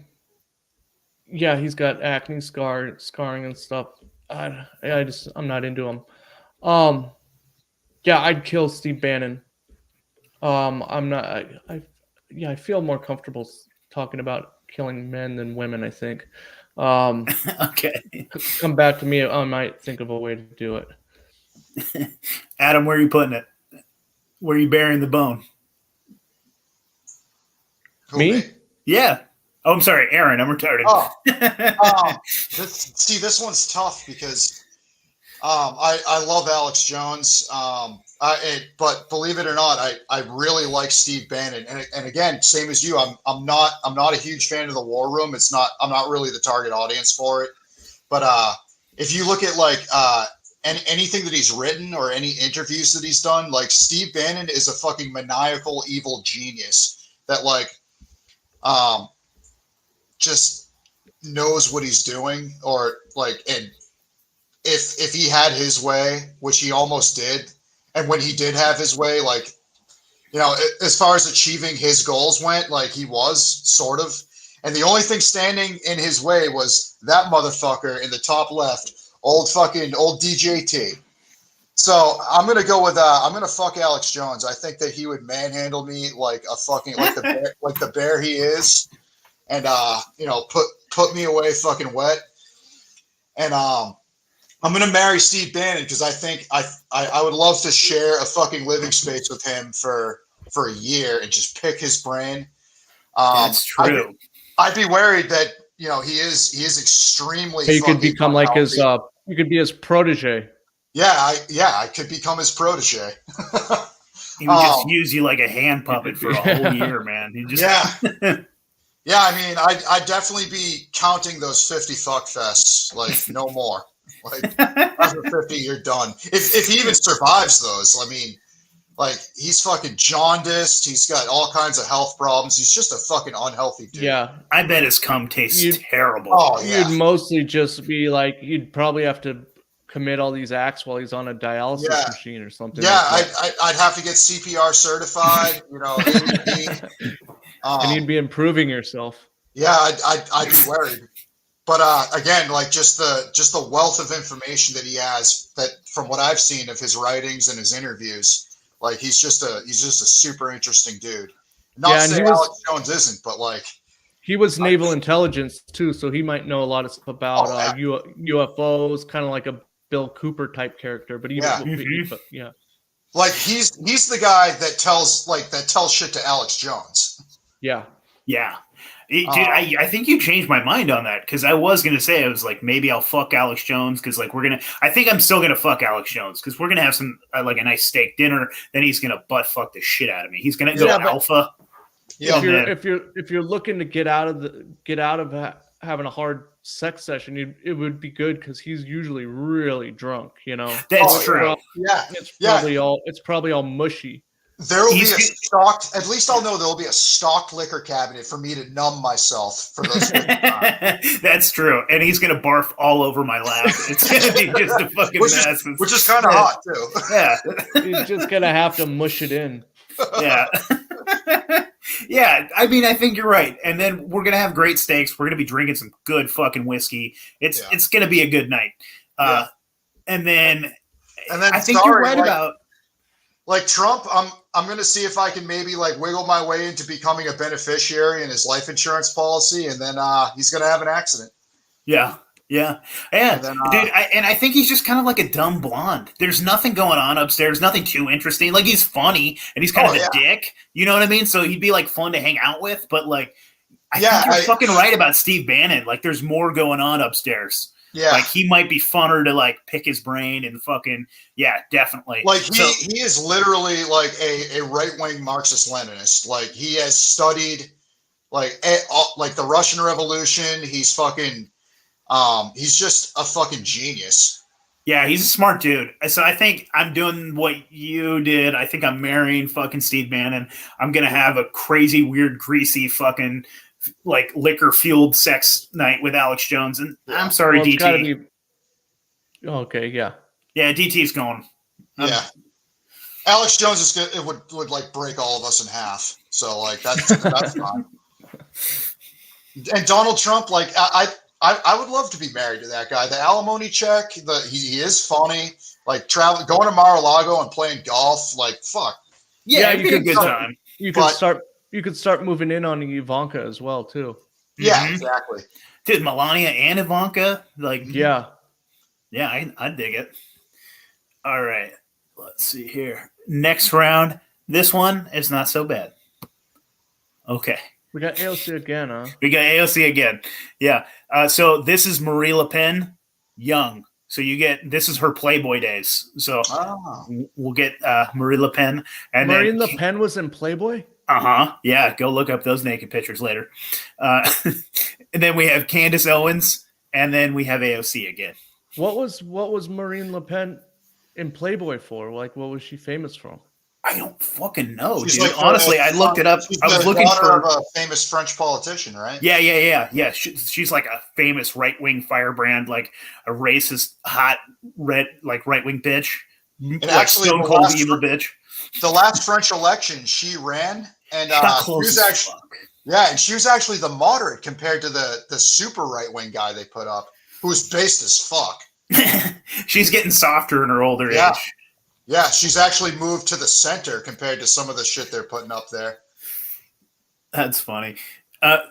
he's got acne scarring and stuff. I'm not into him. Yeah, I'd kill Steve Bannon. I'm not. I feel more comfortable talking about killing men than women, I think. Okay. Come back to me. I might think of a way to do it. Adam, where are you putting it? Where are you burying the bone? Me? Yeah. Oh, I'm sorry, Aaron. I'm retarded. This one's tough because I love Alex Jones. But believe it or not, I really like Steve Bannon. And again, same as you, I'm not a huge fan of the War Room. I'm not really the target audience for it. But if you look at anything that he's written or any interviews that he's done, like Steve Bannon is a fucking maniacal evil genius that just knows what he's doing, and if he had his way, which he almost did, and when he did have his way, as far as achieving his goals went, like he was sort of, and the only thing standing in his way was that motherfucker in the top left, old DJT. So I'm gonna go with I'm gonna fuck Alex Jones. I think that he would manhandle me like a fucking like the bear he is, and put me away fucking wet. And I'm gonna marry Steve Bannon because I think I would love to share a fucking living space with him for a year and just pick his brain. That's true. I'd be worried that he is extremely. He could become like his. You could be his protege. Yeah, I could become his protege. He would just use you like a hand puppet for a whole year, man. He just Yeah, I mean, I'd definitely be counting those 50 fuck fests, like no more. Like after 50, you're done. If he even survives those, I mean, like he's fucking jaundiced. He's got all kinds of health problems. He's just a fucking unhealthy dude. Yeah, I bet his cum tastes terrible. Oh yeah. You'd mostly just be like, you'd probably have to commit all these acts while he's on a dialysis machine or something. Yeah, like that. I'd have to get CPR certified. It would be, and you'd be improving yourself. Yeah, I'd be worried. But again, like just the wealth of information that he has, that from what I've seen of his writings and his interviews, like he's just a super interesting dude. Not saying Alex Jones isn't, but like he was naval intelligence too, so he might know a lot of stuff about UFOs, kind of like a Bill Cooper type character. But like he's the guy that tells shit to Alex Jones. Yeah. Dude, I think you changed my mind on that because I was gonna say I was like maybe I'll fuck Alex Jones because like I think I'm still gonna fuck Alex Jones because we're gonna have some like a nice steak dinner. Then he's gonna butt fuck the shit out of me. He's gonna go alpha. If you're looking to get out of having a hard sex session, it would be good because he's usually really drunk. That's true. It's probably all mushy. There will be a stocked. At least I'll know there will be a stocked liquor cabinet for me to numb myself for those. That's true, and he's gonna barf all over my lap. It's gonna be just a fucking mess, which is kind of hot too. Yeah, he's just gonna have to mush it in. Yeah, yeah. I mean, I think you're right. And then we're gonna have great steaks. We're gonna be drinking some good fucking whiskey. It's gonna be a good night. And then I think you're right about. Like Trump, I'm going to see if I can maybe like wiggle my way into becoming a beneficiary in his life insurance policy, and then he's going to have an accident. Yeah. Dude, I think he's just kind of like a dumb blonde. There's nothing going on upstairs, nothing too interesting. Like he's funny and he's kind of a dick. You know what I mean? So he'd be like fun to hang out with, but like, I think you're fucking right about Steve Bannon. Like there's more going on upstairs. Yeah, like he might be funner to like pick his brain and fucking definitely. Like he is literally like a right-wing Marxist-Leninist. Like he has studied like the Russian Revolution. He's fucking he's just a fucking genius. Yeah, he's a smart dude. So I think I'm doing what you did. I think I'm marrying fucking Steve Bannon. I'm gonna have a crazy, weird, greasy fucking like liquor fueled sex night with Alex Jones, and I'm sorry, DT. Okay, yeah, DT's going. Alex Jones is good. It would like break all of us in half. So like that's fine. And Donald Trump, like I would love to be married to that guy. The alimony check, he is funny. Like going to Mar-a-Lago and playing golf, like fuck. Yeah, it'd be a good time. You could start moving in on Ivanka as well, too. Yeah, exactly. Dude, Melania and Ivanka, like, yeah, I dig it. All right, let's see here. Next round. This one is not so bad. Okay. We got AOC again, huh? We got AOC again. Yeah. So this is Marie Le Pen, young. So this is her Playboy days. So we'll get Marie Le Pen. And Marine Le Pen was in Playboy? Uh-huh. Yeah, go look up those naked pictures later. And then we have Candace Owens, and then we have AOC again. What was Marine Le Pen in Playboy for? Like, what was she famous from? I don't fucking know, dude. Like, honestly, I looked it up. I was looking for a famous French politician, right? Yeah. She's like a famous right-wing firebrand, like a racist, hot, red, like right-wing bitch. And like actually, stone cold evil bitch. the last French election, she ran, and She got she close was as actually fuck. and she was actually the moderate compared to the super right wing guy they put up, who was based as fuck. She's getting softer in her older Yeah. age. Yeah, she's actually moved to the center compared to some of the shit they're putting up there. That's funny.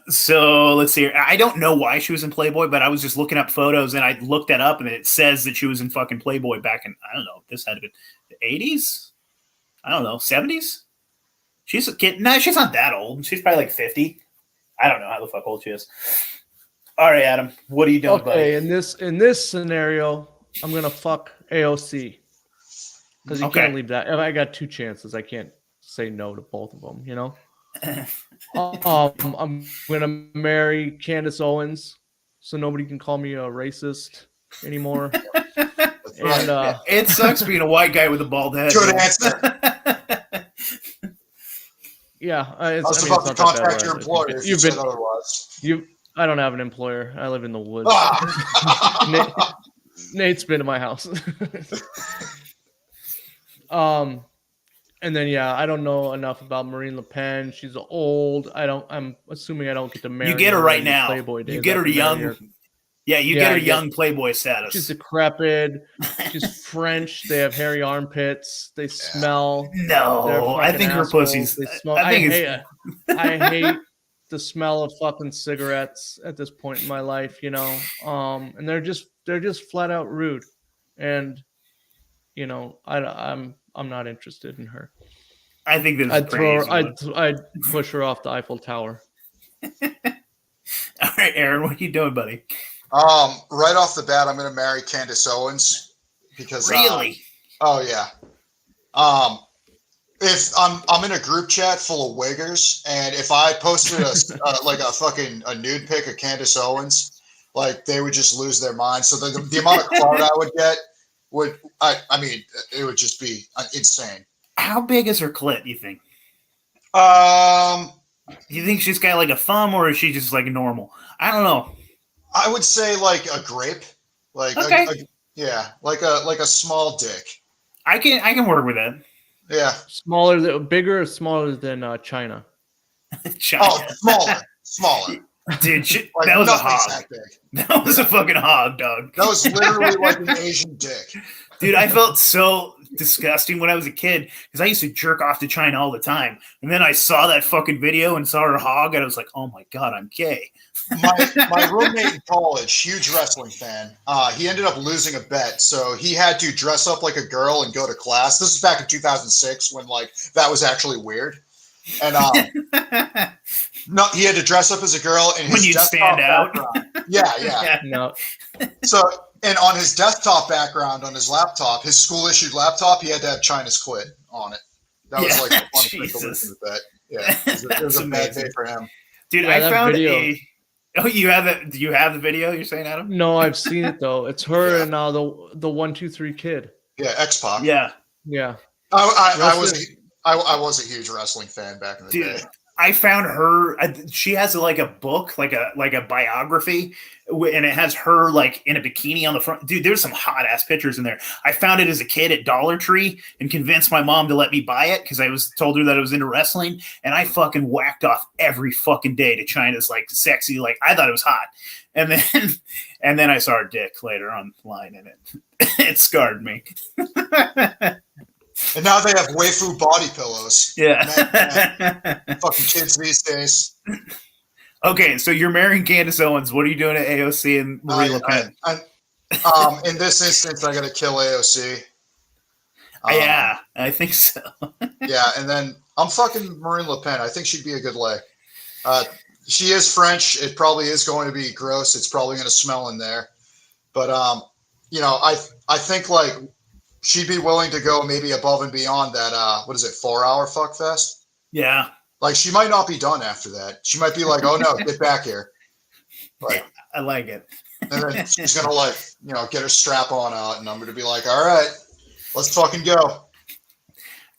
So let's see. I don't know why she was in Playboy, but I was just looking up photos and I looked that up and it says that she was in fucking Playboy back in, I don't know, this had to be the 80s? I don't know, 70s? She's a kid. No, she's not that old. She's probably like 50. I don't know how the fuck old she is. All right, Adam, what are you doing, Okay, buddy? in this scenario, I'm gonna fuck AOC because you Okay. can't leave that. If I got two chances, I can't say no to both of them. You know. I'm gonna marry Candace Owens, so nobody can call me a racist anymore. That's right. And It sucks being a white guy with a bald head. Good man. answer. yeah, I it's, was I mean, about it's to not that contact bad your where employer if you you've said been otherwise. I don't have an employer. I live in the woods. Ah! Nate's been to my house. And then I don't know enough about Marine Le Pen. She's old. I'm assuming I don't get to marry. You get her right in the now. Playboy You days. get I her can marry young. Yeah, you get her young Playboy status. She's decrepit. She's French. They have hairy armpits. They smell. They're No, I fucking think her assholes. pussy's. They smell. I think I hate the smell of fucking cigarettes at this point in my life, you know. And they're just flat out rude, and you know, I'm not interested in her. I think this is I'd throw crazy. her. I'd push her off the Eiffel Tower. All right, Aaron, what are you doing, buddy? Right off the bat, I'm going to marry Candace Owens because Really? oh yeah. If I'm in a group chat full of wiggers, and if I posted a nude pic of Candace Owens, like they would just lose their mind. So the amount of clout I would get I mean, it would just be insane. How big is her clit, you think? You think she's got like a thumb, or is she just like normal? I don't know. I would say like a grape, like Okay. like a small dick. I can work with that. Yeah. Bigger or smaller than China? China. Oh, smaller. Dude, Like, that was a nothing's hog. that big. That was a fucking hog, dog. That was literally like an Asian dick. Dude, I felt so disgusting when I was a kid because I used to jerk off to China all the time. And then I saw that fucking video and saw her hog, and I was like, oh my God, I'm gay. My roommate in college, huge wrestling fan, he ended up losing a bet. So he had to dress up like a girl and go to class. This was back in 2006 when like that was actually weird. And no, he had to dress up as a girl and When you'd stand out. Yeah. No. So, and on his desktop background on his laptop, his school issued laptop, he had to have China's quit on it. That was like the fun Jesus. of the bet. Yeah, it was a bad day for him. Dude, Yeah, I that found video. Oh, you have it? Do you have the video? You're saying, Adam? No, I've seen it though. It's her and the 1-2-3 kid. Yeah, X-Pac. Yeah, Yeah. I was a huge wrestling fan back in the dude. day. I found her. She has like a book, like a biography, and it has her like in a bikini on the front. Dude, there's some hot ass pictures in there. I found it as a kid at Dollar Tree and convinced my mom to let me buy it because I told her that I was into wrestling, and I fucking whacked off every fucking day to China's like sexy. Like I thought it was hot, and then I saw her dick later online, and it scarred me. And now they have waifu body pillows. Yeah. Man, fucking kids these days. Okay, so you're marrying Candace Owens. What are you doing at AOC and Marie Le Pen? In this instance, I got to kill AOC. Yeah, I think so. Yeah, and then I'm fucking Marine Le Pen. I think she'd be a good lay. She is French. It probably is going to be gross. It's probably going to smell in there. But you know, I think like she'd be willing to go maybe above and beyond that. 4-hour fuck fest? Yeah. Like she might not be done after that. She might be like, oh no, get back here. Like, I like it. and then she's gonna like, you know, get her strap on out, and I'm gonna be like, all right, let's fucking go.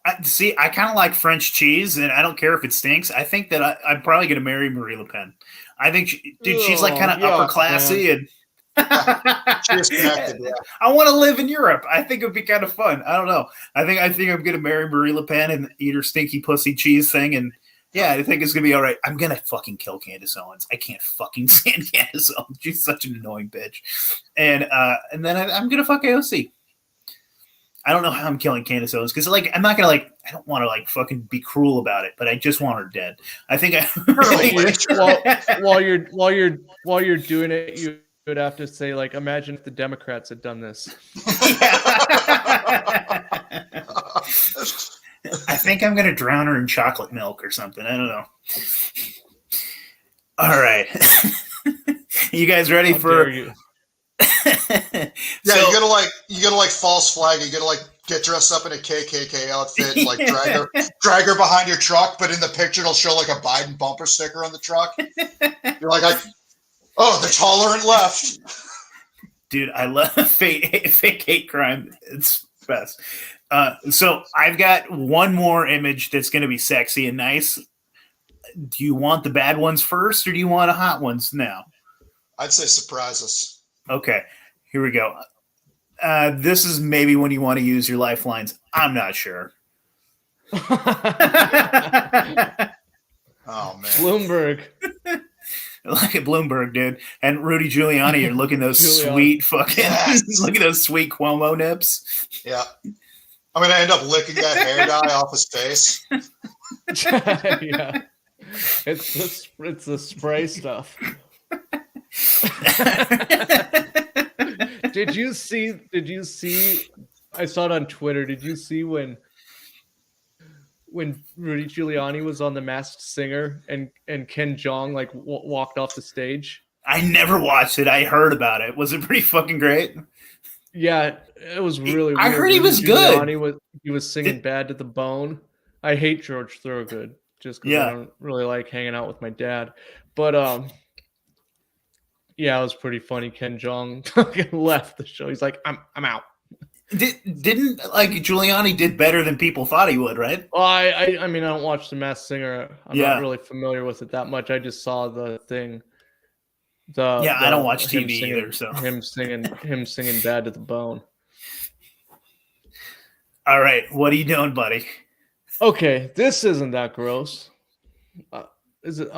I kind of like French cheese, and I don't care if it stinks. I think that I'm probably going to marry Marie Le Pen. I think, she's like kind of upper classy, and She is connected, yeah. I want to live in Europe. I think it would be kind of fun. I don't know. I think I'm gonna marry Marie Le Pen and eat her stinky pussy cheese thing, and yeah, I think it's gonna be all right. I'm gonna fucking kill Candace Owens. I can't fucking stand Candace Owens. She's such an annoying bitch. And then I'm gonna fuck AOC. I don't know how I'm killing Candace Owens because I'm not gonna I don't want to fucking be cruel about it, but I just want her dead. I think while you're doing it, you would have to say imagine if the Democrats had done this. I think I'm gonna drown her in chocolate milk or something. I don't know. All right, you guys ready for? Yeah, so, you gotta false flag. You gotta get dressed up in a KKK outfit, and, drag her behind your truck. But in the picture, it'll show a Biden bumper sticker on the truck. You're the tolerant left. Dude, I love fake hate crime. It's best. So I've got one more image that's going to be sexy and nice. Do you want the bad ones first, or do you want the hot ones now? I'd say surprise us. Okay, here we go. This is maybe when you want to use your lifelines. I'm not sure. Oh, man. Bloomberg. Look at Bloomberg, dude. And Rudy Giuliani, you're looking those sweet fucking look at those sweet Cuomo nips. Yeah. I'm gonna end up licking that hair dye off his face. Yeah. It's the spray stuff. Did you see I saw it on Twitter. Did you see when Rudy Giuliani was on The Masked Singer and Ken Jeong walked off the stage? I never watched it. I heard about it. Was it pretty fucking great? Yeah, it was really weird. I heard he was Giuliani good. He was singing Bad to the Bone. I hate George Thorogood just because I don't really like hanging out with my dad. But yeah, it was pretty funny. Ken Jeong left the show. He's like, I'm out. Didn't Giuliani did better than people thought he would, right? Well, I mean, I don't watch The Masked Singer. I'm not really familiar with it that much. I just saw the thing. I don't watch TV either. So him singing Bad to the Bone. All right, what are you doing, buddy? Okay, this isn't that gross. Is it?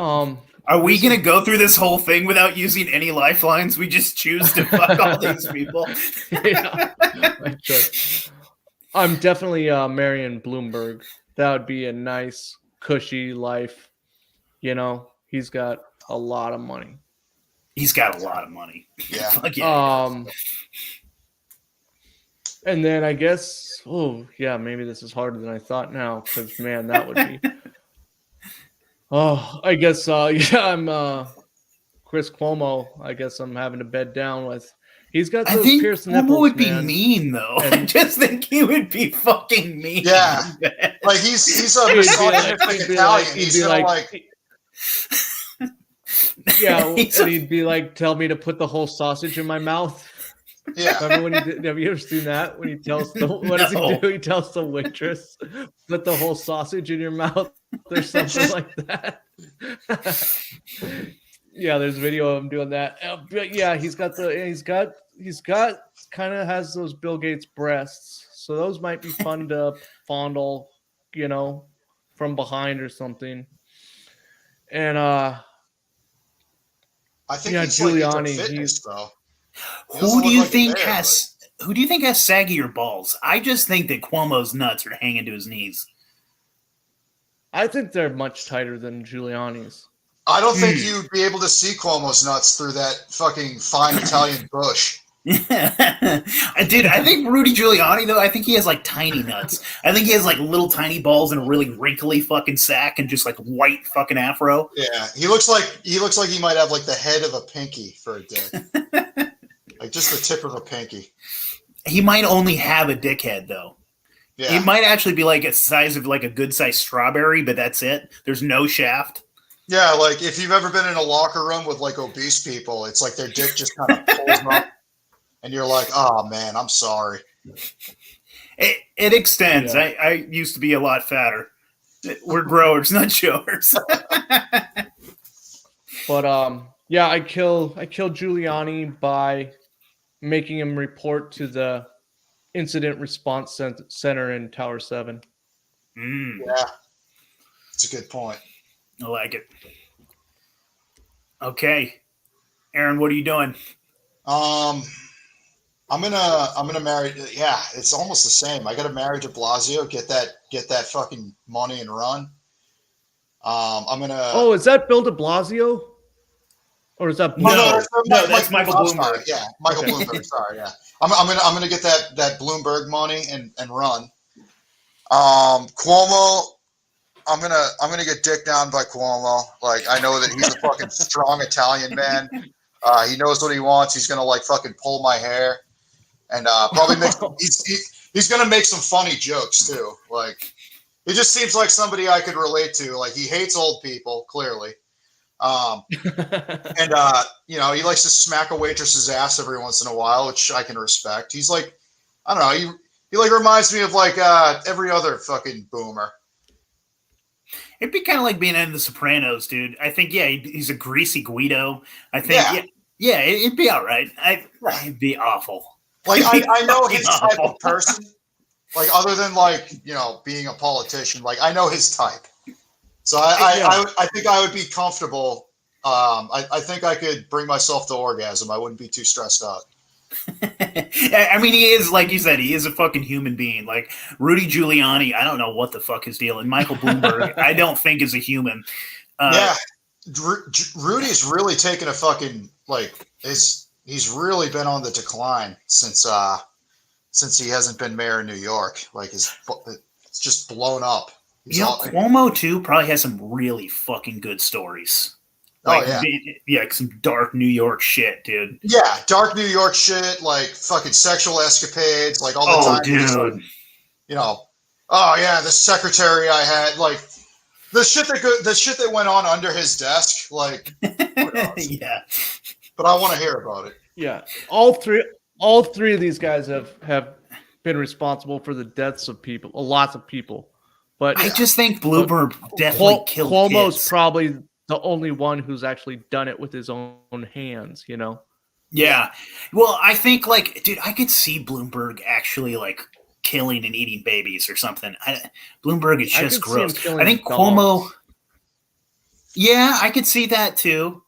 Are we going to go through this whole thing without using any lifelines? We just choose to fuck all these people. Yeah, I'm definitely marrying Bloomberg. That would be a nice, cushy life. He's got a lot of money. He's got a lot of money. Yeah. And then I guess, maybe this is harder than I thought now, because man, that would be. I guess, I'm Chris Cuomo. I guess I'm having to bed down with. He's got those pierced nipples. Cuomo would be mean, though. I just think he would be fucking mean. Yeah, he's a misogynistic Italian. He's yeah, and he'd be like, tell me to put the whole sausage in my mouth. Yeah. Remember when have you ever seen that? When he tells does he do? He tells the waitress, put the whole sausage in your mouth or something like that. Yeah, there's a video of him doing that. But yeah, he's got kind of has those Bill Gates breasts. So those might be fun to fondle, from behind or something. And I think Giuliani. Fitness, though. Who do you think has saggier balls? I just think that Cuomo's nuts are hanging to his knees. I think they're much tighter than Giuliani's. I don't think you'd be able to see Cuomo's nuts through that fucking fine Italian bush. Dude, I think Rudy Giuliani, though, I think he has tiny nuts. I think he has little tiny balls and a really wrinkly fucking sack and just white fucking afro. Yeah, he looks like he might have the head of a pinky for a dick. Just the tip of a pinky. He might only have a dickhead, though. Yeah. He might actually be a size of a good sized strawberry, but that's it. There's no shaft. Yeah, if you've ever been in a locker room with obese people, it's their dick just kind of pulls them up, and you're like, oh man, I'm sorry. It extends. Yeah. I used to be a lot fatter. We're growers, not showers. But Yeah, I kill Giuliani by making him report to the incident response center in Tower 7. Mm, Yeah, it's a good point. I like it. Okay, Aaron, what are you doing? Um, I'm gonna marry. Yeah, it's almost the same. I gotta marry De Blasio, get that fucking money and run. I'm gonna. Oh, is that Bill de Blasio? Or is that Oh no, No, Bloomberg? that's no, that's Michael I'm sorry. Bloomberg. Yeah, Michael Okay. Bloomberg. Sorry. Yeah, I'm gonna get that Bloomberg money and run. Cuomo. I'm gonna get dicked down by Cuomo. Like I know that he's a fucking strong Italian man. He knows what he wants. He's gonna like fucking pull my hair and probably make. He's gonna make some funny jokes too. Like he just seems like somebody I could relate to. Like he hates old people clearly. And he likes to smack a waitress's ass every once in a while, which I can respect. He's like, I don't know, he like reminds me of like every other fucking boomer. It'd be kind of like being in The Sopranos, dude. I think, yeah, he's a greasy Guido. I think, yeah, it'd be all right. It'd be awful. Like I know Fucking his type awful. of person. Like other than like being a politician, like I know his type. So I think I would be comfortable. I think I could bring myself to orgasm. I wouldn't be too stressed out. I mean, he is, like you said, he is a fucking human being. Like Rudy Giuliani, I don't know what the fuck his deal. And Michael Bloomberg, I don't think is a human. Yeah, Rudy's really taken a fucking he's really been on the decline since he hasn't been mayor of New York. Like it's just blown up. Cuomo too probably has some really fucking good stories. Like, like some dark New York shit, dude. Yeah, dark New York shit, like fucking sexual escapades, like all the time. Dude. Oh yeah, the secretary I had, like the shit that went on under his desk, like yeah. But I want to hear about it. Yeah, all three of these guys have been responsible for the deaths of people, lots of people. But I just think Bloomberg definitely killed Cuomo's kids. probably the only one who's actually done it with his own hands, Yeah. Well, I think, like, dude, I could see Bloomberg actually, like, killing and eating babies or something. Bloomberg is just gross. I think Cuomo. Yeah, I could see that too.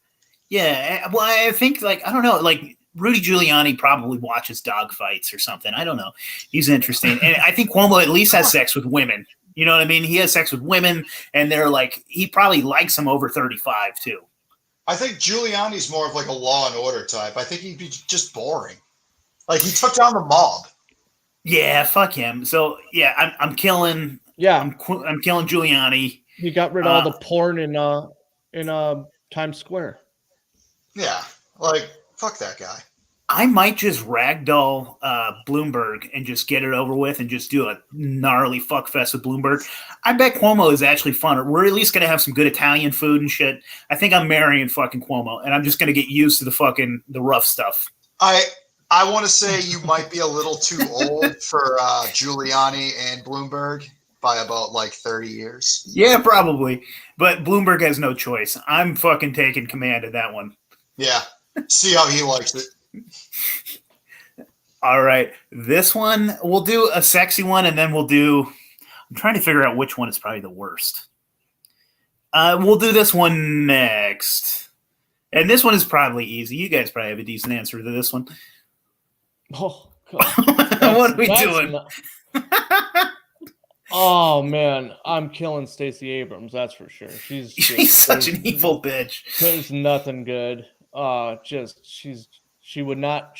Yeah. Well, I think, like, I don't know, like, Rudy Giuliani probably watches dog fights or something. I don't know. He's interesting. And I think Cuomo at least has sex with women. You know what I mean? He has sex with women, and they're like, he probably likes them over 35 too. I think Giuliani's more of like a Law and Order type. I think he'd be just boring. Like he took down the mob. Yeah, fuck him. So yeah, I'm killing. Yeah, I'm killing Giuliani. He got rid of all the porn in Times Square. Yeah, like fuck that guy. I might just ragdoll Bloomberg and just get it over with and just do a gnarly fuck fest with Bloomberg. I bet Cuomo is actually fun. We're at least going to have some good Italian food and shit. I think I'm marrying fucking Cuomo, and I'm just going to get used to the rough stuff. I want to say you might be a little too old for Giuliani and Bloomberg by about like 30 years. Yeah, probably. But Bloomberg has no choice. I'm fucking taking command of that one. Yeah. See how he likes it. All right. This one, we'll do a sexy one, and then I'm trying to figure out which one is probably the worst. We'll do this one next. And this one is probably easy. You guys probably have a decent answer to this one. Oh, God. What are we doing? Oh, man. I'm killing Stacey Abrams, that's for sure. She's such an evil bitch. There's nothing good. She would not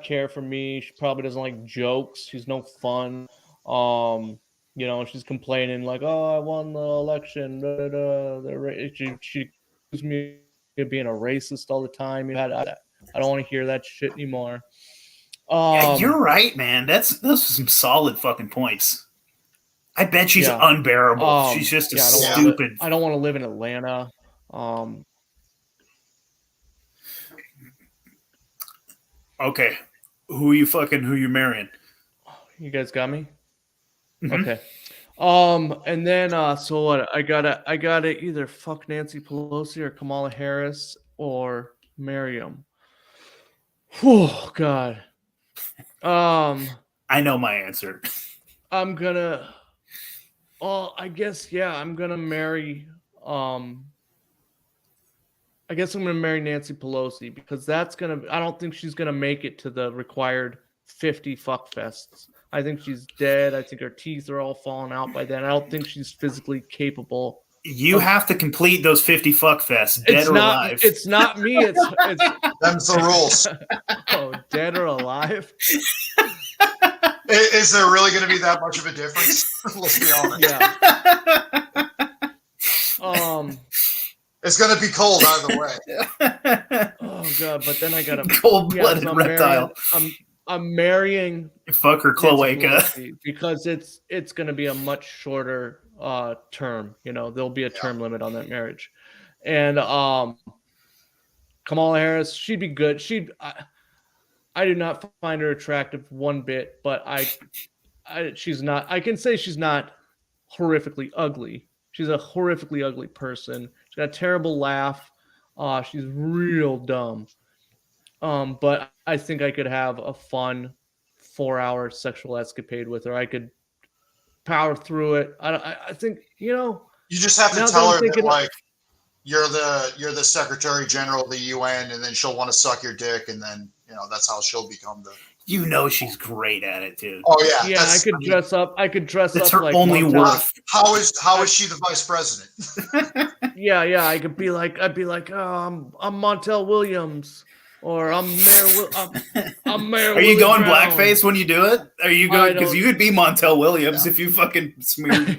care for me. She probably doesn't like jokes. She's no fun. She's complaining like, "Oh, I won the election." She accused me of being a racist all the time. I don't want to hear that shit anymore. Yeah, you're right, man. Those are some solid fucking points. I bet she's unbearable. She's just stupid. I don't want to live in Atlanta. Okay. Who you marrying? You guys got me? Mm-hmm. Okay. And then so what? I gotta either fuck Nancy Pelosi or Kamala Harris or marry him. Oh God. I know my answer. I'm gonna. Oh, I guess I'm gonna marry. I guess I'm gonna marry Nancy Pelosi because that's gonna. I don't think she's gonna make it to the required 50 fuck fests. I think she's dead. I think her teeth are all falling out by then. I don't think she's physically capable. You have to complete those 50 fuck fests, dead It's or not. alive. It's not me. It's Them's the rules. oh, dead or alive. Is there really going to be that much of a difference? Let's be honest. Yeah. It's going to be cold either way. Oh God! But then I gotta Cold-blooded so reptile. I'm marrying Fuck her cloaca. Pelosi because it's going to be a much shorter term. You know, there'll be a term limit on that marriage, and Kamala Harris, she'd be good. I do not find her attractive one bit, but she's not. I can say she's not horrifically ugly. She's a horrifically ugly person. She's got a terrible laugh. She's real dumb. But I think I could have a fun 4-hour sexual escapade with her. I could power through it. I think, You just have to now tell that I'm her that, thinking- like, you're the Secretary General of the UN, and then she'll want to suck your dick, and then that's how she'll become the. You know she's great at it, dude. Oh yeah, yeah, I could dress up. I could dress That's up her like only Montel. worth. How is she the vice president? Yeah. I could be like, I'd be like, oh, I'm Montel Williams, or I'm Mayor. I'm Mayor. Are you Willie going Brown. blackface when you do it? Are you I going because don't- you could be Montel Williams if you fucking smeared.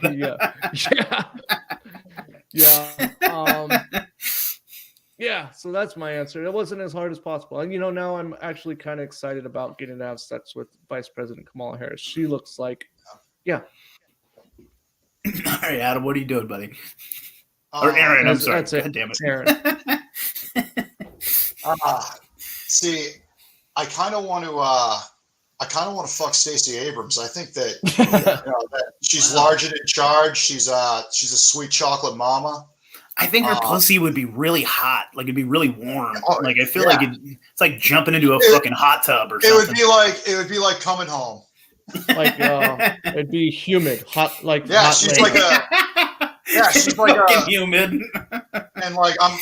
Yeah. So that's my answer. It wasn't as hard as possible, and now I'm actually kind of excited about getting to have sex with Vice President Kamala Harris. She looks like, All right, Adam, what are you doing, buddy? Or Um, Aaron, I'm that's- sorry. that's it. God damn it. Aaron. See, I kind of want to fuck Stacey Abrams. I think that, that she's large and in charge. She's a sweet chocolate mama. I think her pussy would be really hot. Like, it'd be really warm. Oh, Like, I feel yeah. like it's like jumping into a fucking hot tub or It something. would be like coming home. Like it'd be humid, hot, like Yeah, hot she's lady. she's like fucking a, humid. and like I'm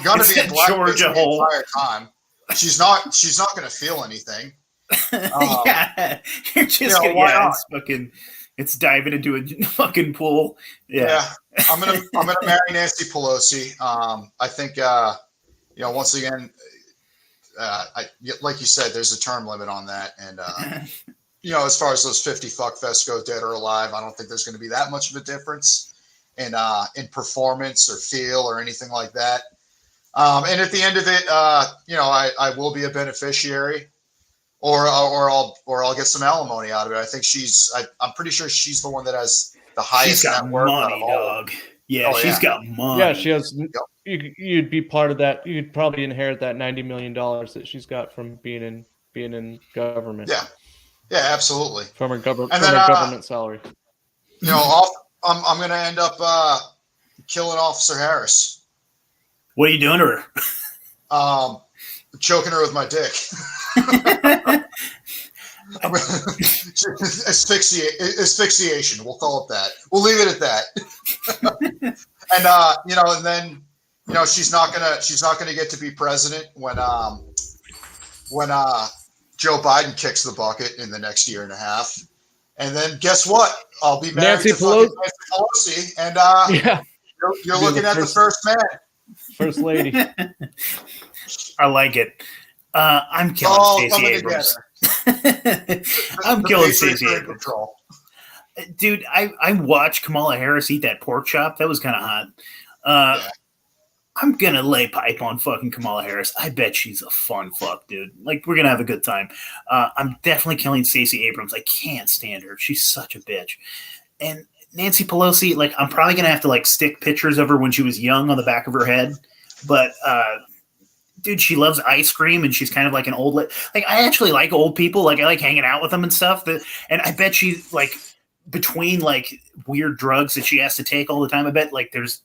gonna It's be in that blackface Georgia the hole. entire time. She's not gonna feel anything. Yeah, you're just gonna, why not? it's fucking, it's diving into a fucking pool. Yeah. I'm gonna marry Nancy Pelosi. I think once again, like you said, there's a term limit on that, and as far as those 50 fuck fests go, dead or alive, I don't think there's going to be that much of a difference in performance or feel or anything like that. And at the end of it, I will be a beneficiary, or I'll get some alimony out of it. I think I'm pretty sure she's the one that has the highest She's got net worth out money, of all of them. dog. Yeah, Oh, she's yeah. got money. Yeah, she has. You'd be part of that. You'd probably inherit that $90 million that she's got from being in government. Yeah, absolutely. From her government. And From then, her government salary. I'm going to end up killing Officer Harris, What are you doing to her? choking her with my dick. Asphyxiation. We'll call it that. We'll leave it at that. And then she's not gonna get to be president when Joe Biden kicks the bucket in the next year and a half. And then guess what? I'll be married Nancy to fucking Nancy Pelosi, and Yeah, you're Be looking the at the first- first man. first lady. I like it. I'm killing All Stacey coming Abrams. together. I'm The killing Patriots Stacey are in Abrams. control. Dude, I watched Kamala Harris eat that pork chop. That was kind of hot. Yeah. I'm gonna lay pipe on fucking Kamala Harris. I bet she's a fun fuck, dude. Like, we're gonna have a good time. I'm definitely killing Stacey Abrams. I can't stand her. She's such a bitch. And Nancy Pelosi, like, I'm probably gonna have to like stick pictures of her when she was young on the back of her head. But dude, she loves ice cream, and she's kind of like an old like I actually like old people. Like, I like hanging out with them and stuff. And I bet she's like, between like weird drugs that she has to take all the time, I bet like there's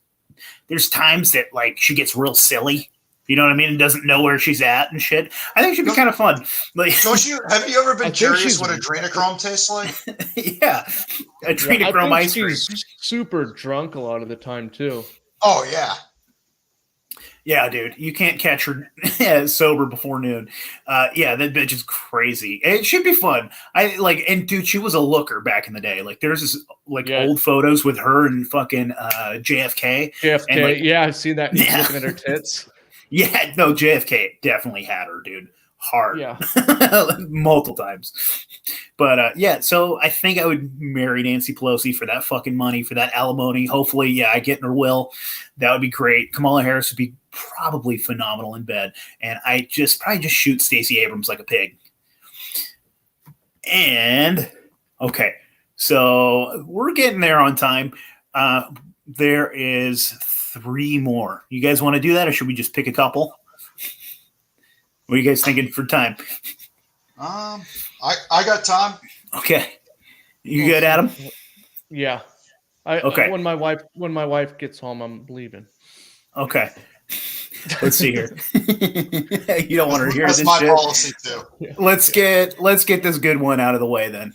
times that like she gets real silly, You know what I mean? And doesn't know where she's at and shit. I think she'd be kind of fun. Like, Have you ever I been think curious she's- what adrenochrome tastes like? yeah, adrenochrome I ice think cream. she's super drunk a lot of the time too. Oh yeah. Yeah, dude, you can't catch her sober before noon. Yeah, that bitch is crazy. It should be fun. And dude, she was a looker back in the day. Like, there's this old photos with her and fucking JFK. JFK, And, yeah, I've seen that. Yeah. Looking at her tits. Yeah, no, JFK definitely had her, dude. Hard. Yeah. Multiple times. But yeah, so I think I would marry Nancy Pelosi for that fucking money, for that alimony. Hopefully, yeah, I get in her will. That would be great. Kamala Harris would be probably phenomenal in bed. And I probably just shoot Stacey Abrams like a pig. And okay, so we're getting there on time. There is 3 more. You guys want to do that, or should we just pick a couple? What are you guys thinking for time? I got time. Okay, you good, Adam? Yeah. Okay. When my wife gets home, I'm leaving. Okay. Let's see here. You don't want to hear That's this my shit. policy too. Let's get this good one out of the way then.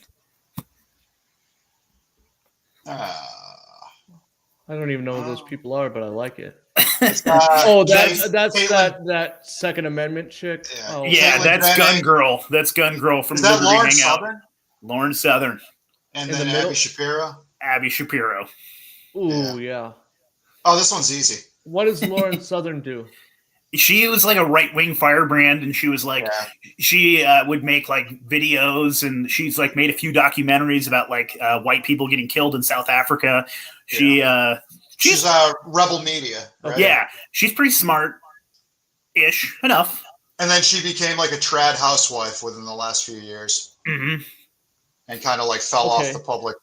I don't even know who those people are, but I like it. That's That's that Second Amendment chick. Yeah. Oh, Yeah, Caitlin that's Bennett. Gun Girl. That's Gun Girl from Is that Liberty Lauren Hangout. Southern? Lauren Southern. And In then the middle? Abby Shapiro. Abby Shapiro. Ooh, yeah. Oh, this one's easy. What does Lauren Southern do? She was like a right-wing firebrand, and she was like, Yeah. she would make like videos, and she's like made a few documentaries about like white people getting killed in South Africa. She's She's Rebel Media. Right? yeah, she's pretty smart-ish enough. And then she became like a trad housewife within the last few years Mm-hmm. and kind of like fell Okay. off the public.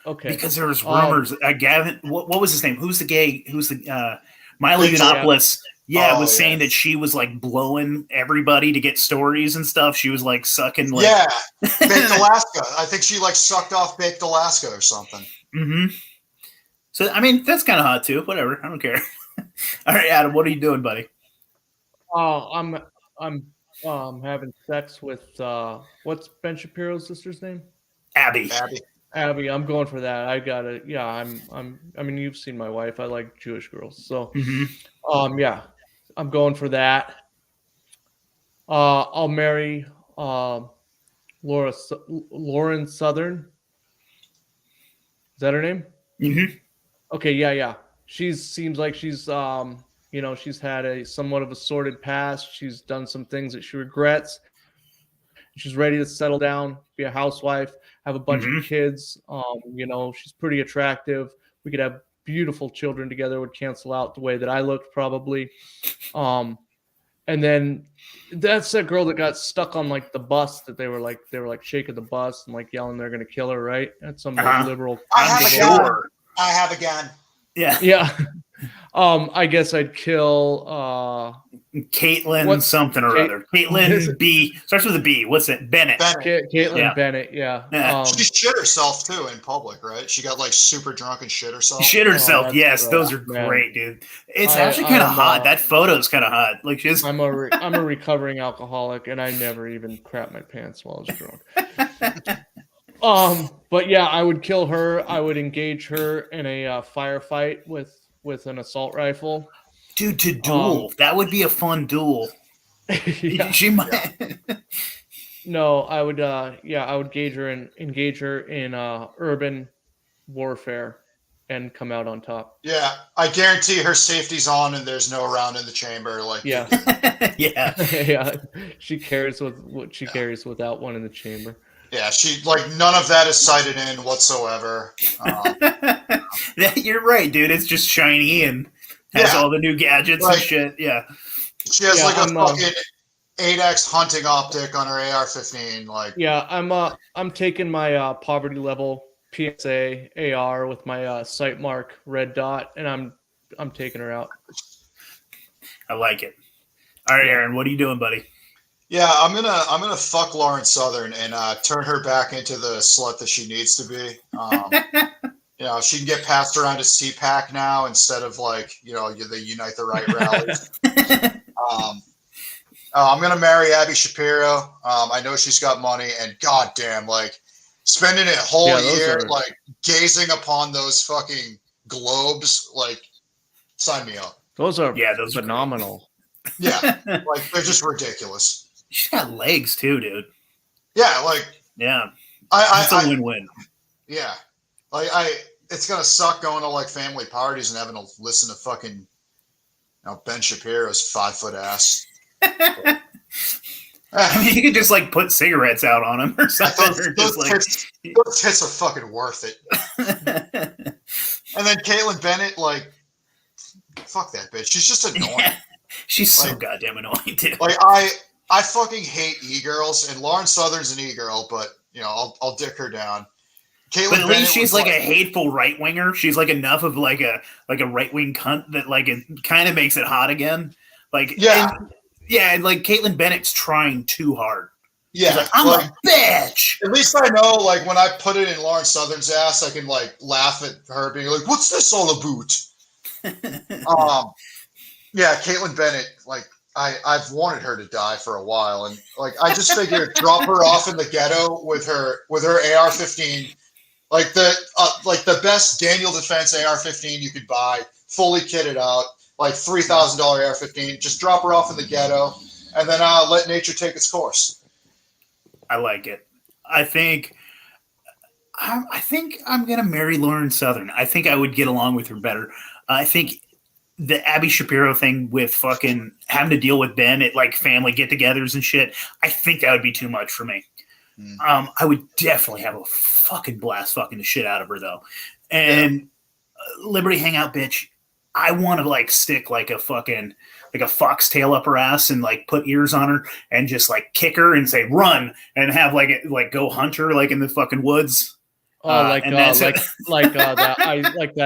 Okay. Because there was rumors. Gavin, what was his name? Who's the Miley Big Yiannopoulos? Yeah, Oh, was yeah. saying that she was like blowing everybody to get stories and stuff. She was like sucking. Like, Yeah. Baked Alaska. I think she like sucked off Baked Alaska or something. Mm-hmm. So I mean, that's kind of hot too. Whatever, I don't care. All right, Adam, what are you doing, buddy? Oh, I'm having sex with what's Ben Shapiro's sister's name? Abby. Abby. I'm going for that. I gotta. Yeah, I mean, you've seen my wife. I like Jewish girls, so Mm-hmm. yeah, I'm going for that. I'll marry Lauren Southern. Is that her name? Mm-hmm. Okay, yeah. Seems like she's she's had a somewhat of a sordid past. She's done some things that she regrets. She's ready to settle down, be a housewife, have a bunch of kids. She's pretty attractive. We could have beautiful children together. Would cancel out the way that I looked probably. And then that's that girl that got stuck on like the bus that they were like shaking the bus and like yelling they're gonna kill her, right? That's some liberal. I have a Sure. gun. I have a gun. Yeah, Yeah. I guess I'd kill Caitlin What- something or other. Caitlin B starts with a B. What's it? Bennett. Bennett. Caitlin Yeah. Bennett, yeah. Yeah. She shit herself too in public, right? She got like super drunk and shit herself. Shit herself. that's Yes, gross, those are man. great, dude. It's I- actually kind of I'm, hot. That photo's kind of hot. Like she's. I'm a recovering alcoholic, and I never even crap my pants while I was drunk. But yeah, I would kill her. I would engage her in a firefight with an assault rifle. Dude, to duel. That would be a fun duel. Yeah. She might. No, I would. I would engage her in urban warfare, and come out on top. Yeah, I guarantee her safety's on and there's no round in the chamber. Like, Yeah, Yeah. yeah. She carries with what she carries without one in the chamber. yeah, she like none of that is sighted in whatsoever. You're right, dude. It's just shiny and has Yeah. all the new gadgets and Like- shit. Yeah. She has Yeah, like a I'm, fucking 8x hunting optic on her AR-15. Like, Yeah, I'm taking my poverty level PSA AR with my sight mark red dot, and I'm taking her out. I like it. All right, Aaron, what are you doing, buddy? yeah, I'm gonna fuck Lauren Southern and turn her back into the slut that she needs to be. she can get passed around to CPAC now instead of like, the Unite the Right rallies. I'm going to marry Abby Shapiro. I know she's got money, and goddamn, like spending a whole year like gazing upon those fucking globes, like sign me up. Those are those phenomenal. Yeah, like they're just ridiculous. She's got legs too, dude. Yeah, like it's a win-win. Yeah, like it's gonna suck going to like family parties and having to listen to fucking Ben Shapiro's 5-foot ass. I mean, you could just like put cigarettes out on him or something. Those tits are fucking worth it. And then Caitlin Bennett, like, fuck that bitch. She's just annoying. Yeah, she's so goddamn annoying, dude. Like, I fucking hate e-girls, and Lauren Southern's an e-girl, but I'll dick her down. Caitlin but at least she's like a hateful right winger. She's like enough of like a right wing cunt that like it kind of makes it hot again. Like and like Caitlin Bennett's trying too hard. Yeah, like, I'm a bitch. At least I know, like when I put it in Lauren Southern's ass, I can like laugh at her being like, "What's this all about?" Yeah, Caitlin Bennett, like I've wanted her to die for a while, and like I just figured drop her off in the ghetto with her AR-15. Like the best Daniel Defense AR-15 you could buy, fully kitted out, like $3,000 AR-15. Just drop her off in the ghetto, and then let nature take its course. I like it. I think I'm gonna marry Lauren Southern. I think I would get along with her better. I think the Abby Shapiro thing with fucking having to deal with Ben at like family get-togethers and shit. I think that would be too much for me. I would definitely have a fucking blast fucking the shit out of her though. And Liberty Hangout bitch, I want to like stick like a fucking like a foxtail up her ass and like put ears on her and just like kick her and say run and have like go hunt her like in the fucking woods. Like that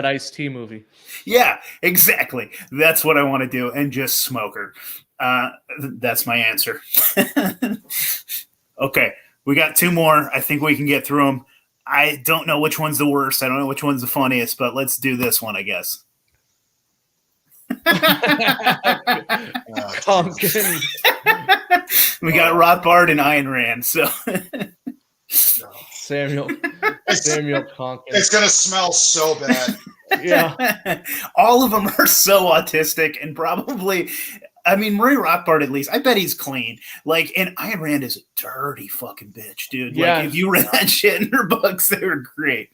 Ice-T movie. Yeah, exactly. That's what I want to do and just smoke her. That's my answer. Okay. We got 2 more. I think we can get through them. I don't know which one's the worst. I don't know which one's the funniest, but let's do this one, I guess. Pumpkin. We got Rothbard and Ayn Rand. So Samuel Conkin. It's gonna smell so bad. Yeah. All of them are so autistic and probably. I mean, Murray Rothbard, at least, I bet he's clean. Like, and Ayn Rand is a dirty fucking bitch, dude. Yeah. Like, if you read that shit in her books, they were great.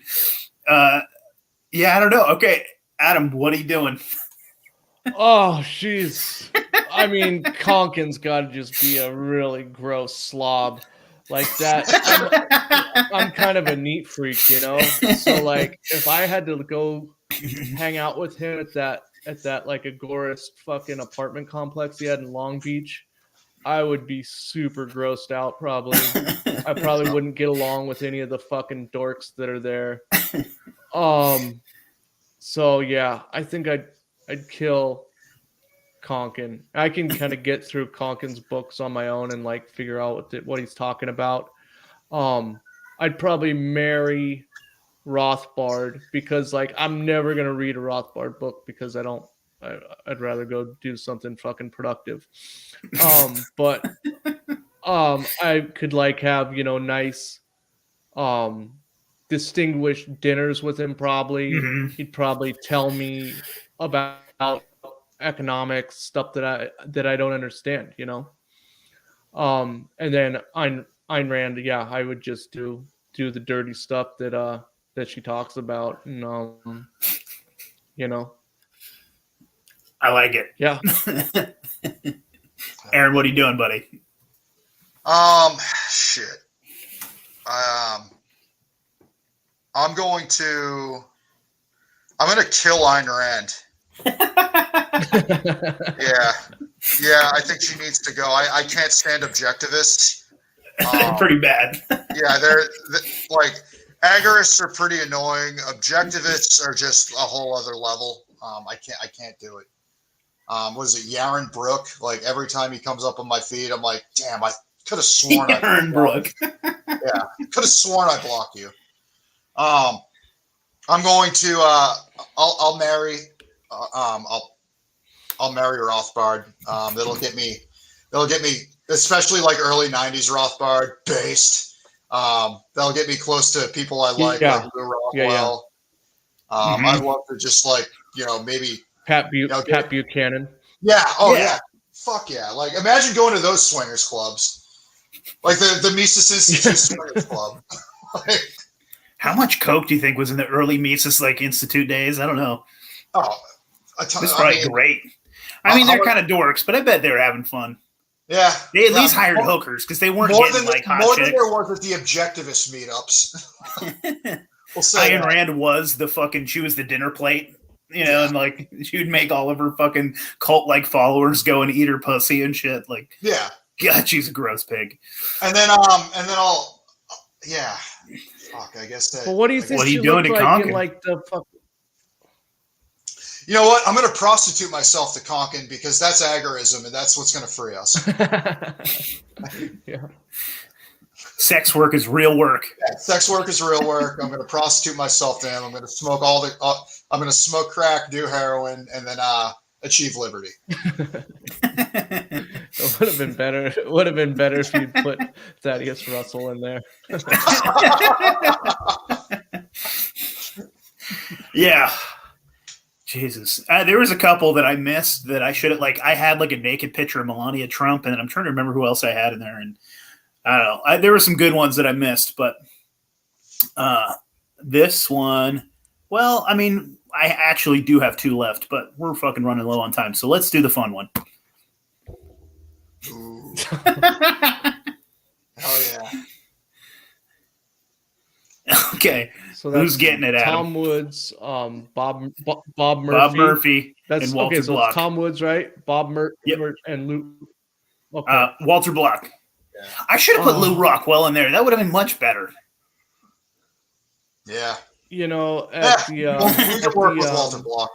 I don't know. Okay, Adam, what are you doing? Oh, jeez. I mean, Conkin's got to just be a really gross slob like that. I'm kind of a neat freak, So, like, if I had to go hang out with him at that like agorist fucking apartment complex he had in Long Beach, I would be super grossed out probably. I probably wouldn't get along with any of the fucking dorks that are there. So yeah, I think I'd kill Conkin. I can kind of get through Conkin's books on my own and like figure out what he's talking about. I'd probably marry Rothbard because like I'm never gonna read a Rothbard book because I'd rather go do something fucking productive. But I could like have nice distinguished dinners with him probably. Mm-hmm. He'd probably tell me about economics stuff that I don't understand, and then Ayn Rand, I would just do the dirty stuff that she talks about, and I like it. Yeah. Aaron, what are you doing, buddy? Shit. I'm going to kill Ayn Rand. Yeah, I think she needs to go. I can't stand objectivists. Pretty bad. Yeah, they're like agorists are pretty annoying. Objectivists are just a whole other level. I can't do it. What is it, Yaron Brook? Like every time he comes up on my feed, I'm like, damn, I could have sworn Yaron Brook. Yeah, could have sworn I blocked you. I'm going to. I'll marry. I'll marry Rothbard. That'll get me. Especially like early '90s Rothbard based. That'll get me close to people I like Lou Rockwell. I'd love to just like maybe Pat Buchanan. Yeah. Oh yeah. Fuck yeah. Like imagine going to those swingers clubs, like the Mises Institute swingers club. Like, how much coke do you think was in the early Mises like Institute days? I don't know. Oh, it's probably great. I mean, they're kind of dorks, but I bet they're having fun. Yeah, they at least hired hookers because they weren't getting like hot chicks. More than there was at the objectivist meetups. Ayn Rand was the fucking. She was the dinner plate, and like she would make all of her fucking cult like followers go and eat her pussy and shit. Like, yeah, God, she's a gross pig. And then I'll, yeah. Fuck, I guess that. Well, what do you think? What are you doing to Konkin? Like the fuck. You know what? I'm going to prostitute myself to Konkin because that's agorism, and that's what's going to free us. Yeah. Sex work is real work. Yeah, sex work is real work. I'm going to prostitute myself to him. I'm going to smoke I'm going to smoke crack, do heroin, and then achieve liberty. It would have been better. It would have been better if you put Thaddeus Russell in there. Yeah. Jesus. There was a couple that I missed that I should have, like, I had like a naked picture of Melania Trump, and I'm trying to remember who else I had in there. And I don't know. There were some good ones that I missed, but this one, well, I mean, I actually do have two left, but we're fucking running low on time. So let's do the fun one. Ooh. Hell yeah. Okay. So that's who's getting it, Adam? Tom Woods, Bob Murphy. Bob Murphy and Walter Block. Tom Woods, right? Bob Murphy and Lou. Okay. Walter Block. Yeah. I should have put Lou Rockwell in there. That would have been much better. Yeah. You know, at we can work with Walter Block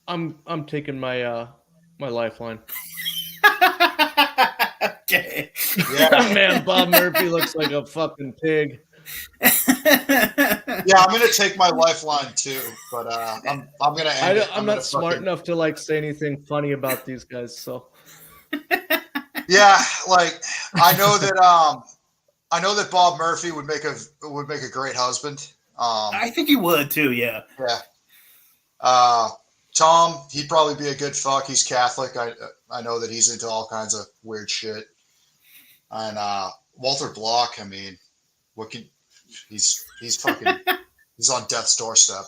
though. I'm taking my my lifeline. Okay. Yeah. Man, Bob Murphy looks like a fucking pig. Yeah, I'm gonna take my lifeline too, but I'm gonna. I'm not smart enough to like say anything funny about these guys, so. Yeah, like I know that Bob Murphy would make a great husband. I think he would too. Yeah. Yeah. Tom, he'd probably be a good fuck. He's Catholic. I know that he's into all kinds of weird shit. And Walter Block, I mean, he's fucking he's on death's doorstep.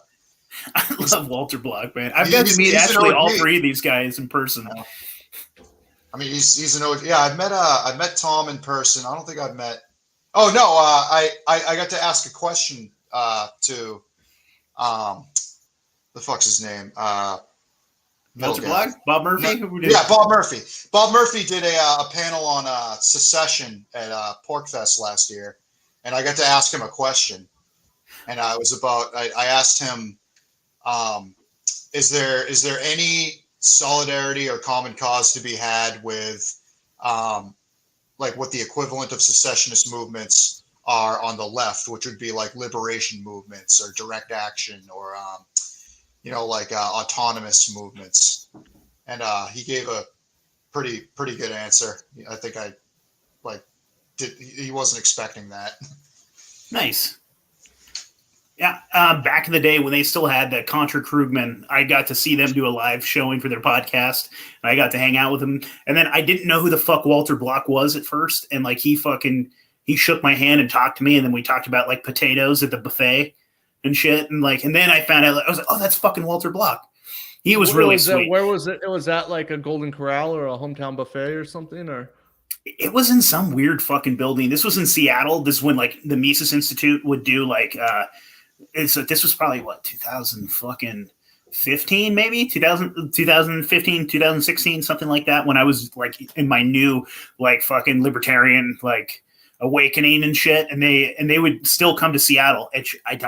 I love Walter Block, man. I've got to meet actually all three of these guys in person. I mean, he's an OG. Yeah, I met Tom in person. I don't think I've met. Oh no, I got to ask a question to the fuck's his name? Walter Block? Bob Murphy? Yeah, Bob Murphy. Bob Murphy did a panel on secession at PorcFest last year, and I got to ask him a question. And I asked him, is there any solidarity or common cause to be had with like what the equivalent of secessionist movements are on the left, which would be like liberation movements or direct action or like autonomous movements, and he gave a pretty good answer. I think he wasn't expecting that. Nice. Yeah, back in the day when they still had the Contra Krugman, I got to see them do a live showing for their podcast, and I got to hang out with them. And then I didn't know who the fuck Walter Block was at first, and like he shook my hand and talked to me, and then we talked about like potatoes at the buffet and shit, and then I found out, I was like, oh, that's fucking Walter Block. He was really sweet. Where was it? It was at like a Golden Corral or a hometown buffet or something, or it was in some weird fucking building. This was in Seattle. This is when like the Mises Institute would do like this was probably what 2015 maybe 2015 2016 something like that, when I was like in my new like fucking libertarian like awakening and shit, and they would still come to Seattle. I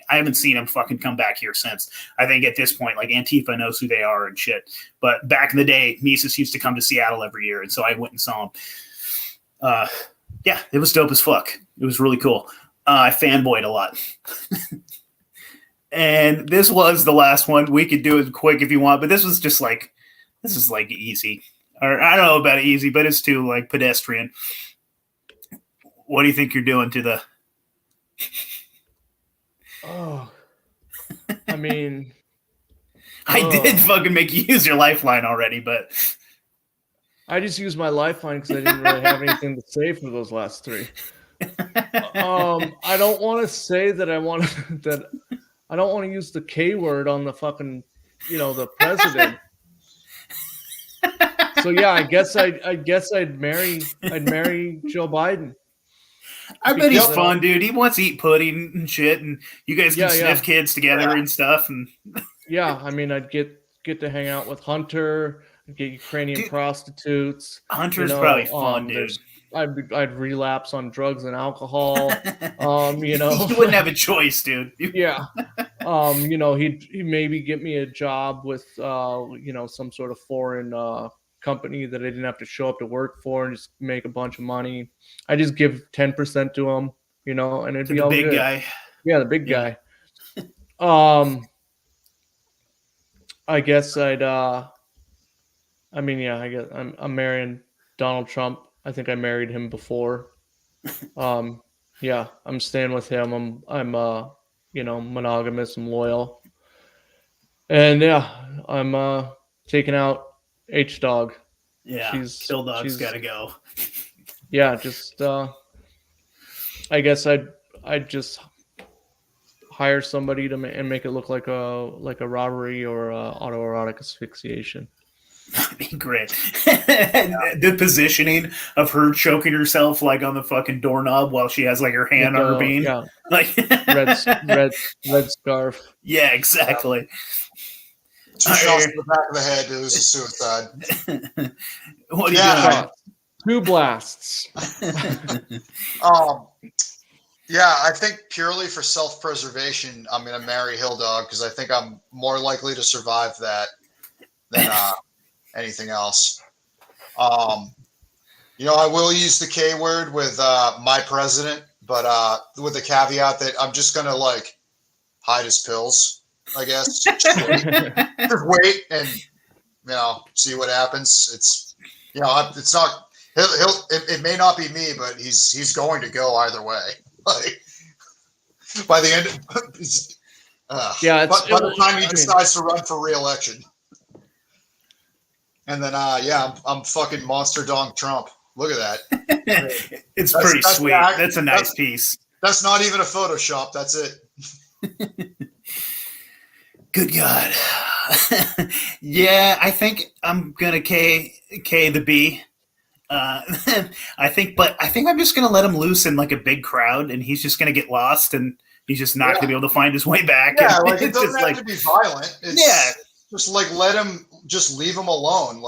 haven't seen them fucking come back here since. I think at this point like Antifa knows who they are and shit, but back in the day Mises used to come to Seattle every year, and so I went and saw them. Yeah, it was dope as fuck. It was really cool. I fanboyed a lot. And this was the last one. We could do it quick if you want, but this is like easy. Or I don't know about easy, but it's too like pedestrian. What do you think you're doing to the? Oh, I mean, I did fucking make you use your lifeline already, but I just used my lifeline because I didn't really have anything to say for those last three. I don't want to say that I don't want to use the K word on the fucking, the president. So yeah, I guess I'd marry Joe Biden. I bet he's fun, dude. He wants to eat pudding and shit, and you guys can sniff kids together and stuff. And yeah, I mean, I'd get to hang out with Hunter, get Ukrainian prostitutes. Hunter's probably fun, dude. I'd relapse on drugs and alcohol. You wouldn't have a choice, dude. Yeah. He'd maybe get me a job with some sort of foreign company that I didn't have to show up to work for and just make a bunch of money. I just give 10% to him, and it'd be all big good. Guy. Yeah, the big guy. I guess I guess I'm marrying Donald Trump. I think I married him before. Yeah, I'm staying with him. I'm monogamous. I'm loyal. And yeah, I'm taking out H Dog. Yeah, Kill Dog's got to go. Yeah, just I guess I'd just hire somebody to and make it look like a robbery or autoerotic asphyxiation. That'd be great. The positioning of her choking herself like on the fucking doorknob while she has like her hand on her bean. Yeah. Like red scarf. Yeah, exactly. 2 shots in the back of the head. It was a suicide. What do you doing? 2 blasts. Yeah, I think purely for self-preservation, I'm going to marry Hill Dog because I think I'm more likely to survive that than anything else. I will use the K word with my president, but with the caveat that I'm just going to hide his pills, I guess. Just wait and see what happens. It's it's not it may not be me, but he's going to go either way. By the end, by the time he decides to run for re-election, and then I'm fucking Monster Dong Trump. Look at that. It's pretty sweet. That's a nice piece. That's not even a Photoshop. That's it. Good God. Yeah, I think I'm gonna K the B. I think I'm just gonna let him loose in like a big crowd, and he's just gonna get lost, and he's just not gonna be able to find his way back. Yeah, and it doesn't have to be violent. Just just leave him alone.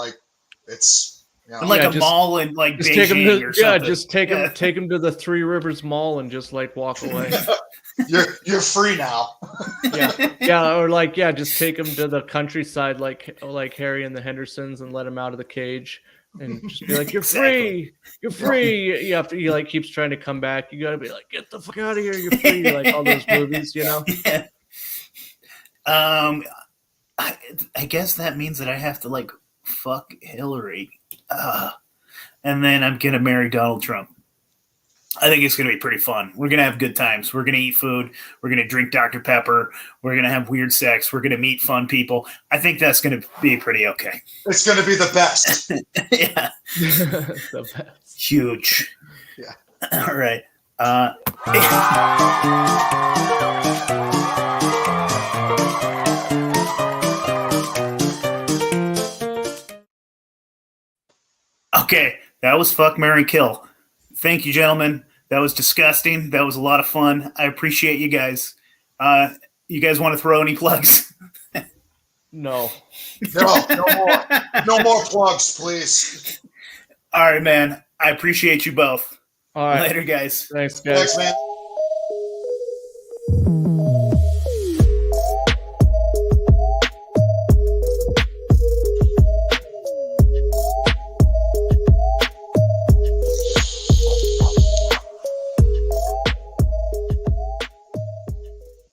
It's like a mall in like Beijing or something. Yeah, just take him to the Three Rivers Mall and just walk away. You're free now. Or just take him to the countryside like Harry and the Hendersons and let him out of the cage. And just be like, you're free. You're free. You have to. He keeps trying to come back. You got to be like, get the fuck out of here. You're free. Like all those movies, Yeah. I guess that means that I have to fuck Hillary, and then I'm gonna marry Donald Trump. I think it's gonna be pretty fun. We're gonna have good times. We're gonna eat food. We're gonna drink Dr. Pepper. We're gonna have weird sex. We're gonna meet fun people. I think that's gonna be pretty okay. It's gonna be the best. Yeah, the best. Huge. Yeah. All right. Okay, that was Fuck, Marry, Kill. Thank you, gentlemen. That was disgusting. That was a lot of fun. I appreciate you guys. You guys want to throw any plugs? No. No more plugs, please. All right, man. I appreciate you both. All right. Later, guys. Thanks, guys. Thanks, man.